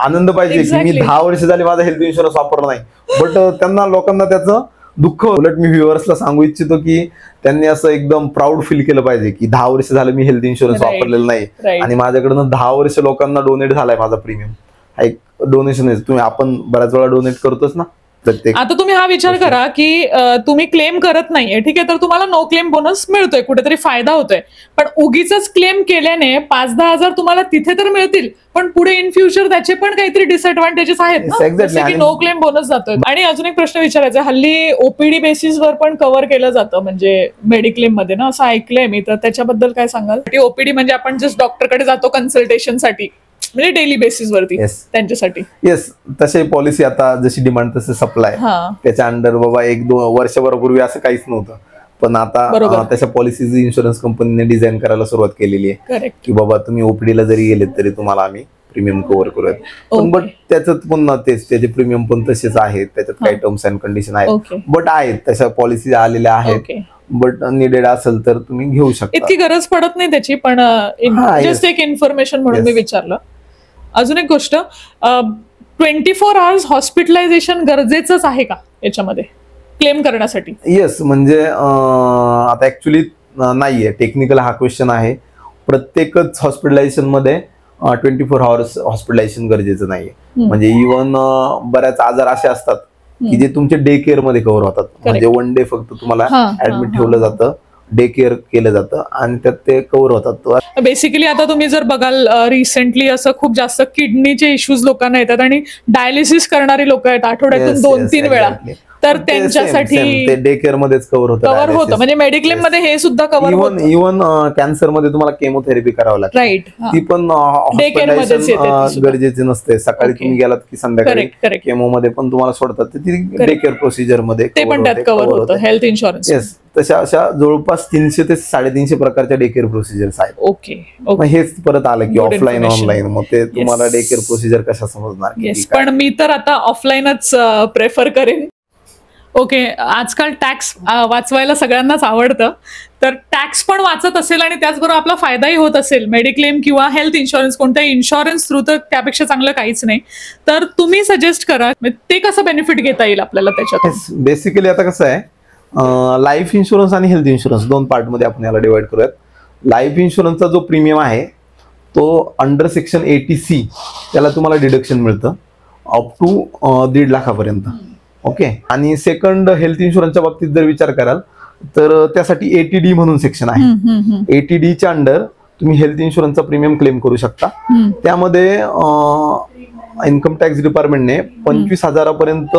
आनंद पाहिजे की मी Exactly. 10 वर्ष झाली माझा हेल्थ इन्शुरन्स वापरला नाही. बट त्यांना लोकांना त्याचं दुःख, उलट मी व्ह्युअर्सला सांगू इच्छितो की त्यांनी असं एकदम प्राऊड फील केलं पाहिजे की 10 वर्ष झालं मी हेल्थ इन्शुरन्स Right. वापरलेलं नाही Right. आणि माझ्याकडनं 10 वर्ष लोकांना डोनेट झालाय माझा प्रीमियम. हा एक डोनेशन आहे, तुम्ही आपण बऱ्याच वेळा डोनेट करतोच ना प्रत्येक. आता तुम्ही हा विचार करा की तुम्ही क्लेम करत नाहीये, ठीक आहे, तर तुम्हाला नो क्लेम बोनस मिळतोय, कुठेतरी फायदा होतोय. पण उगीच क्लेम केल्याने 5-10 हजार तुम्हाला तिथे तर मिळतील, पण पुढे इन फ्युचर त्याचे पण काहीतरी डिसएडव्हान्टेजेस आहेत Yes, ना, exactly. जसे की आणि- नो क्लेम बोनस जातोय. आणि अजून एक प्रश्न विचारायचा, हल्ली ओपीडी बेसिसवर पण कव्हर केलं जातं म्हणजे मेडिक्लेम मध्ये ना, असं ऐकलंय मी, तर त्याच्याबद्दल काय सांगाल? ओपीडी म्हणजे आपण जस्ट डॉक्टरकडे जातो कन्सल्टेशन साठी, म्हणजे डेली बेसिस वरती Yes. त्यांच्यासाठी. येस, तशी पॉलिसी आता जशी डिमांड तसं सप्लाय, हा, त्याच्या अंडर बाबा 1-2 वर्षभरापूर्वी असं काहीच नव्हतं. पण आता बरोबर. त्याच्या पॉलिसीज इन्शुरन्स कंपनीने डिझाईन करायला सुरुवात केलेली आहे करेक्ट. की बाबा तुम्ही ओपीडीला जरी गेलेत तरी तुम्हाला आम्ही प्रीमियम कव्हर करूयात. पण बट त्याच्यात पुन्हा तेच, त्याचे प्रीमियम पण तसेच आहेत, त्याच्यात काही टर्म्स अँड कंडिशन आहेत, ओके बट आहेत तशा पॉलिसी आलेल्या आहेत. ओके. बट निडेड असेल तर तुम्ही घेऊ शकता. इतकी गरज पडत नाही त्याची, पण जस्ट एक इन्फॉर्मेशन म्हणून मी विचारलं. अजून एक गोष्ट, 24 आवर्स हॉस्पिटलायझेशन गरजेचंच आहे का याच्यामध्ये क्लेम करण्यासाठी? येस, म्हणजे आता ऍक्च्युली नाहीये, टेक्निकल हा क्वेश्चन आहे. प्रत्येकच हॉस्पिटलायझेशन मध्ये 24 आवर्स हॉस्पिटलायझेशन गरजेचं नाहीये. म्हणजे इव्हन बऱ्याच आजार असे असतात की जे तुमचे डे केअर मध्ये कव्हर होतात. म्हणजे 1 डे फक्त तुम्हाला ऍडमिट ठेवलं जातं, डे केअर केलं जातं आणि त्यात ते कव्हर होतात. बेसिकली आता तुम्ही जर बघाल रिसेंटली असं खूप जास्त किडनीचे इश्यूज लोकांना येतात आणि डायलिसिस करणारी लोक आहेत आठवड्यातून 2-3 वेळा, तर त्यांच्यासाठी ते डे केअर मध्येच कव्हर होतं. म्हणजे मेडिक्लेम मध्ये हे सुद्धा कव्हर होतं. इव्हन कॅन्सर मध्ये तुम्हाला केमोथेरपी करावं लागते, राईट. ती पण Day care मध्येच येते ती सुद्धा. गरजेची नसते. सकाळी Okay. तुम्ही गेलात की संध्याकाळी करेक्ट करेक्ट, केमो मध्ये पण तुम्हाला सोडतात, तर ती डे केअर प्रोसिजर मध्ये ते पण त्यात कव्हर होतं हेल्थ इन्शुरन्स. येस. तशा अशा जवळपास 300 ते 350 प्रकारच्या डे केअर प्रोसिजर्स आहेत. ओके मग ओके. हेच परत आलं की Good ऑफलाईन information. ऑनलाईन, मग ते तुम्हाला Yes. डे केअर प्रोसिजर कशा समजणार किती येस, काय? पण मी तर आता ऑफलाईनच प्रेफर करेन. ओके, आजकाल टॅक्स वाचवायला सगळ्यांनाच आवडतं, तर टॅक्स पण वाचत असेल आणि त्याचबरोबर आपला फायदाही होत असेल मेडिक्लेम किंवा हेल्थ इन्शुरन्स, कोणत्याही इन्शुरन्स थ्रू, तर त्यापेक्षा चांगलं काहीच नाही. तर तुम्ही सजेस्ट करा ते कसं बेनिफिट घेता येईल आपल्याला त्याच्यातून. बेसिकली आता कसं आहे, लाईफ इन्शुरन्स आणि हेल्थ इन्शुरन्स 2 पार्ट मध्ये आपण याला डिवाइड करूयात. लाईफ इन्शुरन्सचा जो प्रीमियम आहे तो अंडर सेक्शन 80C त्याला तुम्हाला डिडक्शन मिळतं अप टू 1.5 लाखापर्यंत. ओके. आणि सेकंड हेल्थ इन्शुरन्सच्या बाबतीत जर विचार कराल तर त्यासाठी ATD म्हणून सेक्शन आहे. ATDच्या अंडर तुम्ही हेल्थ इन्शुरन्सचा प्रीमियम क्लेम करू शकता. त्यामध्ये इन्कम टॅक्स डिपार्टमेंटने 25,000पर्यंत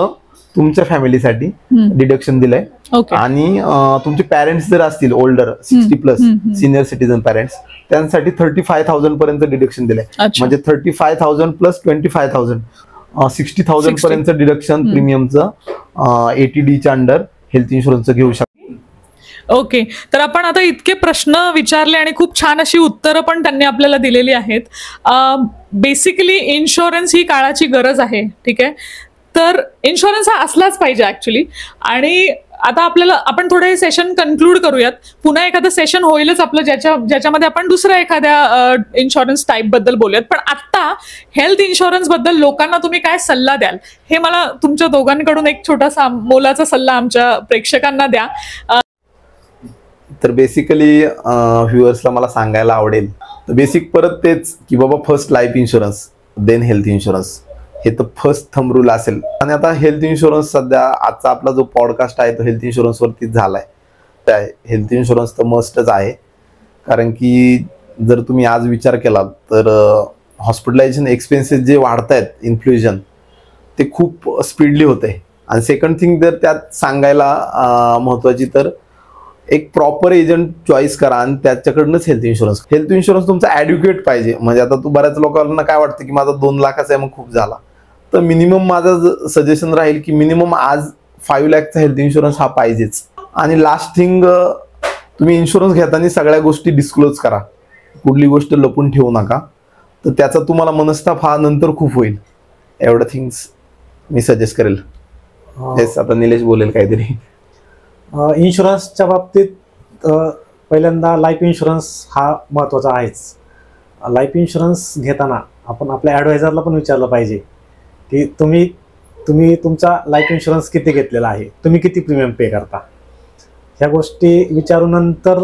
तुमच्या फॅमिलीसाठी डिडक्शन दिलंय. आणि तुमचे पॅरेंट्स जर असतील ओल्डर 60+ सिनियर सिटीजन पॅरेंट्स, त्यांसाठी 35,000 पर्यंत डिडक्शन दिलंय. म्हणजे 35,000 प्लस 25,000 60,000 पर्यंत डिडक्शन प्रीमियमचं ATDच्या अंडर हेल्थ इन्शुरन्सचं घेऊ शकता. ओके, तर आपण आता इतके प्रश्न विचारले आणि खूप छान अशी उत्तरं पण त्यांनी आपल्याला दिलेली आहेत. बेसिकली इन्शुरन्स ही काळाची गरज आहे, ठीक आहे. तर इन्शुरन्स हा असलाच पाहिजे ऍक्च्युली. आणि आता आपण थोडं हे सेशन कन्क्लूड करूयात. पुन्हा एखादं सेशन होईलच आपलं ज्याच्यामध्ये आपण दुसऱ्या एखाद्या इन्शुरन्स टाईप बद्दल बोलूयात. पण आता हेल्थ इन्शुरन्स बद्दल लोकांना तुम्ही काय सल्ला द्याल, हे मला तुमच्या दोघांकडून एक छोटासा मोलाचा सल्ला आमच्या प्रेक्षकांना द्या. तर बेसिकली व्ह्युअर्सला मला सांगायला आवडेल, तर बेसिक परत तेच की बाबा first life insurance, then health insurance, हे तर फर्स्ट थंब रूल असेल. आणि आता हेल्थ इन्शुरन्स सध्या आजचा आपला जो पॉडकास्ट आहे तो हेल्थ इन्शुरन्सवरतीच झालाय. त्या हेल्थ इन्शुरन्स तर मस्टच आहे, कारण की जर तुम्ही आज विचार केला तर हॉस्पिटलायझेशन एक्सपेन्सेस जे वाढत आहेत, इन्फ्ल्युजन ते खूप स्पीडली होते. आणि सेकंड थिंग जर त्यात सांगायला महत्वाची तर एक प्रॉपर एजंट चॉईस करा आणि त्याच्याकडनंच हेल्थ इन्शुरन्स तुमचा ॲड्युकेट पाहिजे. म्हणजे आता तू बऱ्याच लोकांना काय वाटतं की माझा 2 लाखाचा आहे मग खूप झाला, तर मिनिमम माझं सजेशन राहील की मिनिमम आज 5 लाखचा हेल्थ इन्शुरन्स हा पाहिजेच. आणि लास्ट थिंग, तुम्ही इन्शुरन्स घेताना सगळ्या गोष्टी डिस्क्लोज करा, कुठली गोष्ट लपून ठेवू नका, तर त्याचा तुम्हाला मनस्ताप हा नंतर खूप होईल. एवढं थिंग्स मी सजेस्ट करेल. हेच आता निलेश बोलेल काहीतरी. इन्शुरन्सच्या बाबतीत पहिल्यांदा लाईफ इन्शुरन्स हा महत्त्वाचा आहेच. लाईफ इन्शुरन्स घेताना आपण आपल्या ॲडवायझरला पण विचारलं पाहिजे की तुम्ही तुमचा लाईफ इन्शुरन्स किती घेतलेला आहे, तुम्ही किती प्रीमियम पे करता. ह्या गोष्टी विचारूनंतर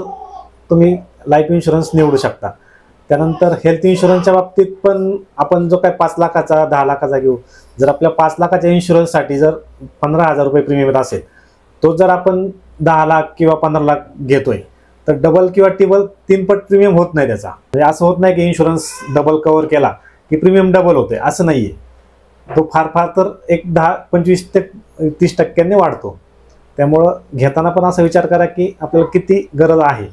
तुम्ही लाईफ इन्शुरन्स निवडू शकता. त्यानंतर हेल्थ इन्शुरन्सच्या बाबतीत पण आपण जो काय 5 लाखाचा 10 लाखाचा घेऊ, जर आपल्या 5 लाखाच्या इन्शुरन्ससाठी जर 15,000 रुपये प्रीमियम असेल, तो जर आपण 10 लाख किंवा 15 लाख घेतोय तर डबल किंवा टिबल 3 पट प्रीमियम होत नाही त्याचा. म्हणजे असं होत नाही की इन्शुरन्स डबल कव्हर केला की प्रीमियम डबल होते, असं नाही आहे. तो फार तर एक 10-25 ते 30% वाढतो. त्यामुळं घेताना पण असा विचार करा की आपल्याला किती गरज आहे.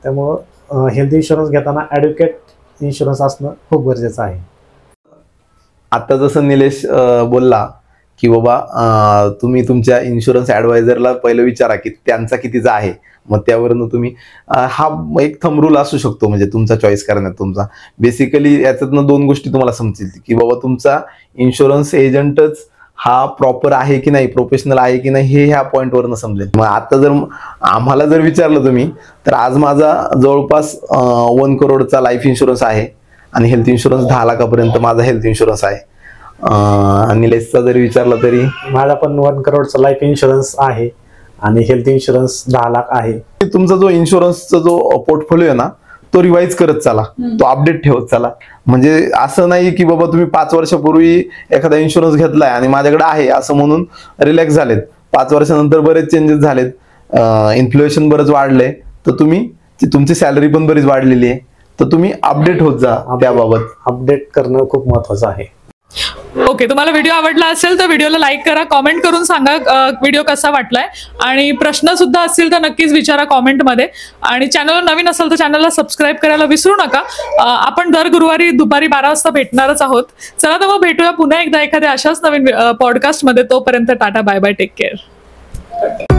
त्यामुळं हेल्थ इन्शुरन्स घेताना ॲड्युकेट इन्शुरन्स असणं खूप गरजेचं आहे. आता जसं निलेश बोलला की बाबा तुम्ही तुमच्या इन्शुरन्स ॲडवायझरला पहिलं विचारा की त्यांचा कितीचा आहे, मग त्यावरनं तुम्ही हा एक थंब रूल असू शकतो म्हणजे तुमचा चॉईस करण्यात. तुमचा बेसिकली याच्यातनं 2 गोष्टी तुम्हाला समजतील की बाबा तुमचा इन्शुरन्स एजंटच हा प्रॉपर आहे की नाही, प्रोफेशनल आहे की नाही, हे ह्या पॉईंटवरनं समजेल. मग आता जर आम्हाला जर विचारलं तुम्ही, तर आज माझा जवळपास 1 करोडचा लाईफ इन्शुरन्स आहे आणि हेल्थ इन्शुरन्स 10 लाखापर्यंत माझा हेल्थ इन्शुरन्स आहे. निलेशचा जरी विचारला तरी माझा पण 1 करोडचा लाईफ इन्शुरन्स आहे आणि हेल्थ इन्शुरन्स 10 लाख आहे. तुमचा जो इन्शुरन्सचा जो पोर्टफोलिओ आहे ना, तो रिवाइज करत चला, तो अपडेट ठेवत चला. म्हणजे असं नाही की बाबा तुम्ही 5 वर्षापूर्वी एखादा इन्शुरन्स घेतलाय आणि माझ्याकडे आहे असं म्हणून रिलॅक्स झालेत. 5 वर्षानंतर बरेच चेंजेस झालेत, इन्फ्लेशन बरंच वाढलंय, तर तुम्ही तुमची सॅलरी पण बरीच वाढलेली आहे, तर तुम्ही अपडेट होत जा. त्याबाबत अपडेट करणं खूप महत्त्वाचं आहे. ओके, तुम्हाला व्हिडिओ आवडला असेल तर व्हिडिओला लाईक करा, कॉमेंट करून सांगा व्हिडिओ कसा वाटलाय, आणि प्रश्न सुद्धा असतील तर नक्कीच विचारा कॉमेंटमध्ये. आणि चॅनलवर नवीन असेल तर चॅनलला सबस्क्राईब करायला विसरू नका. आपण दर गुरुवारी दुपारी 12 वाजता भेटणारच आहोत. चला तर मग भेटूया पुन्हा एकदा एखाद्या अशाच नवीन पॉडकास्टमध्ये. तोपर्यंत tata, bye bye, take care.